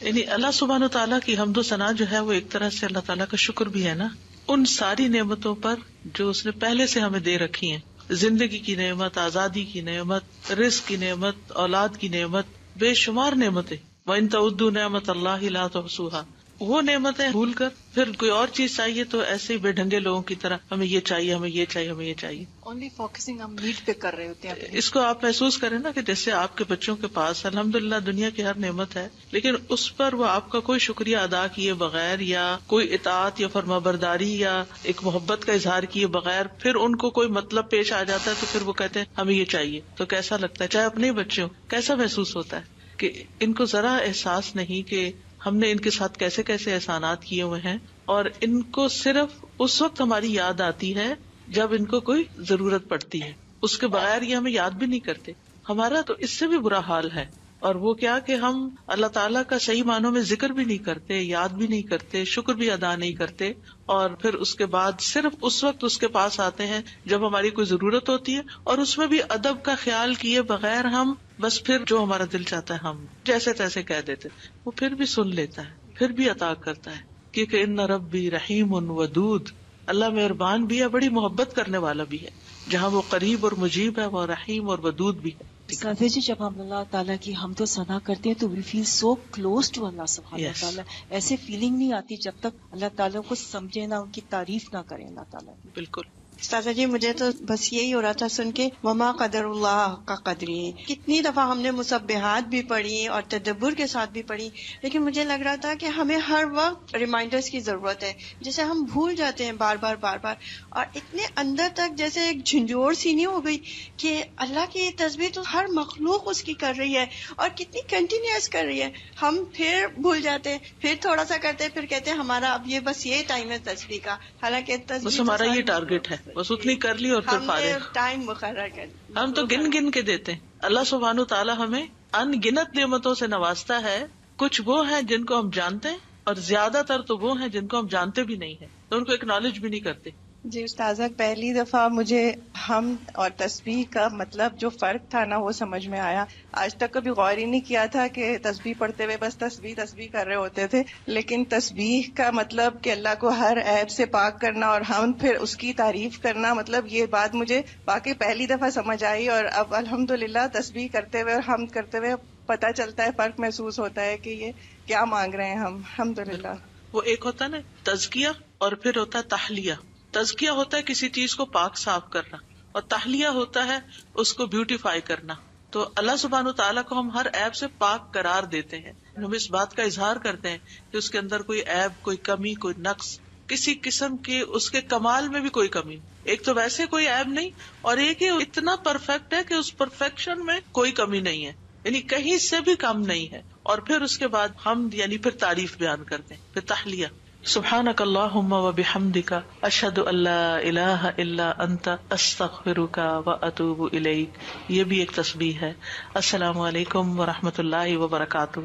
یعنی اللہ سبحانہ تعالیٰ کی حمد و ثنا جو ہے وہ ایک طرح سے اللہ تعالیٰ کا شکر بھی ہے نا، ان ساری نعمتوں پر جو اس نے پہلے سے ہمیں دے رکھی ہیں، زندگی کی نعمت، آزادی کی نعمت، رزق کی نعمت، اولاد کی نعمت، بے شمار نعمتیں. وَإِن تَعُدُّوا نِعْمَتَ اللَّهِ لَا تُحْصُوهَا. وہ نعمتیں بھول کر پھر کوئی اور چیز چاہیے تو ایسے ہی بے ڈھنگے لوگوں کی طرح ہمیں یہ چاہیے، ہمیں یہ چاہیے، ہمیں یہ چاہیے. اونلی فوکسنگ ہم نیڈ پہ کر رہے ہوتے ہیں. اس کو آپ محسوس کریں نا کہ جیسے آپ کے بچوں کے پاس الحمدللہ دنیا کی ہر نعمت ہے، لیکن اس پر وہ آپ کا کوئی شکریہ ادا کیے بغیر یا کوئی اطاعت یا فرمانبرداری یا ایک محبت کا اظہار کیے بغیر پھر ان کو کوئی مطلب پیش آ جاتا ہے تو پھر وہ کہتے ہیں ہمیں یہ چاہیے. تو کیسا لگتا ہے؟ چاہے اپنے بچے ہوں، کیسا محسوس ہوتا ہے کہ ان کو ذرا احساس نہیں کہ ہم نے ان کے ساتھ کیسے کیسے احسانات کیے ہوئے ہیں، اور ان کو صرف اس وقت ہماری یاد آتی ہے جب ان کو کوئی ضرورت پڑتی ہے، اس کے بغیر یہ ہمیں یاد بھی نہیں کرتے. ہمارا تو اس سے بھی برا حال ہے. اور وہ کیا کہ ہم اللہ تعالیٰ کا صحیح معنوں میں ذکر بھی نہیں کرتے، یاد بھی نہیں کرتے، شکر بھی ادا نہیں کرتے، اور پھر اس کے بعد صرف اس وقت اس کے پاس آتے ہیں جب ہماری کوئی ضرورت ہوتی ہے، اور اس میں بھی ادب کا خیال کیے بغیر ہم بس پھر جو ہمارا دل چاہتا ہے ہم جیسے تیسے کہہ دیتے. وہ پھر بھی سن لیتا ہے، پھر بھی عطا کرتا ہے، کیونکہ ان ربی رحیم ودود، اللہ مہربان بھی ہے، بڑی محبت کرنے والا بھی ہے. جہاں وہ قریب اور مجیب ہے وہ رحیم اور ودود بھی ہے. سادہ جی جب ہم اللہ تعالیٰ کی حمد و ثنا کرتے ہیں تو وی فیل سو کلوز ٹو اللہ سبحانہ تعالیٰ. ایسے فیلنگ نہیں آتی جب تک اللہ تعالیٰ کو سمجھے نہ، ان کی تعریف نہ کریں اللہ تعالیٰ کی. بالکل. استاذہ جی مجھے تو بس یہی ہو رہا تھا سن کے، وما قدر اللہ کا قدری. کتنی دفعہ ہم نے مسبحات بھی پڑھی اور تدبر کے ساتھ بھی پڑھی، لیکن مجھے لگ رہا تھا کہ ہمیں ہر وقت ریمائنڈرز کی ضرورت ہے، جسے ہم بھول جاتے ہیں بار بار بار بار، اور اتنے اندر تک جیسے ایک جھنجھوڑ سی نہیں ہو گئی کہ اللہ کی تسبیح تو ہر مخلوق اس کی کر رہی ہے اور کتنی کنٹینیوس کر رہی ہے. ہم پھر بھول جاتے ہیں، پھر تھوڑا سا کرتے ہیں، پھر کہتے ہیں ہمارا اب یہ بس یہ ٹائم ہے تسبیح کا، حالانکہ تسبیح بس ہمارا یہ ٹارگیٹ ہے، بس اتنی کر لی اور پھر فارغ. ٹائم مقرر کر ہم تو گن گن کے دیتے ہیں. اللہ سبحانہ و تعالیٰ ہمیں ان گنت نعمتوں سے نوازتا ہے. کچھ وہ ہیں جن کو ہم جانتے ہیں اور زیادہ تر تو وہ ہیں جن کو ہم جانتے بھی نہیں ہیں، تو ان کو ایکنالج بھی نہیں کرتے. جی استاذہ، پہلی دفعہ مجھے حمد اور تسبیح کا مطلب جو فرق تھا نا وہ سمجھ میں آیا. آج تک کبھی غور ہی نہیں کیا تھا کہ تسبیح پڑھتے ہوئے بس تسبیح تسبیح کر رہے ہوتے تھے، لیکن تسبیح کا مطلب کہ اللہ کو ہر عیب سے پاک کرنا اور حمد پھر اس کی تعریف کرنا، مطلب یہ بات مجھے واقعی پہلی دفعہ سمجھ آئی. اور اب الحمدللہ تسبیح کرتے ہوئے اور حمد کرتے ہوئے پتہ چلتا ہے، فرق محسوس ہوتا ہے کہ یہ کیا مانگ رہے ہیں ہم. الحمدللہ. وہ ایک ہوتا ہے نا تزکیہ، اور پھر ہوتا ہے تحلیہ. تزکیہ ہوتا ہے کسی چیز کو پاک صاف کرنا، اور تحلیہ ہوتا ہے اس کو بیوٹیفائی کرنا. تو اللہ سبحانہ وتعالیٰ کو ہم ہر عیب سے پاک قرار دیتے ہیں. ہم اس بات کا اظہار کرتے ہیں کہ اس کے اندر کوئی عیب، کوئی کمی، کوئی نقص، کسی قسم کی اس کے کمال میں بھی کوئی کمی. ایک تو ویسے کوئی عیب نہیں، اور ایک ہی اتنا پرفیکٹ ہے کہ اس پرفیکشن میں کوئی کمی نہیں ہے، یعنی کہیں سے بھی کم نہیں ہے. اور پھر اس کے بعد ہم یعنی پھر تعریف بیان کرتے ہیں، پھر تحلیہ. سبحانک اللہم و بحمدک اشہد ان لا الہ الا انت استغفرک و اتوب الیک. یہ بھی ایک تسبیح ہے. السلام علیکم و رحمۃ اللہ وبرکاتہ.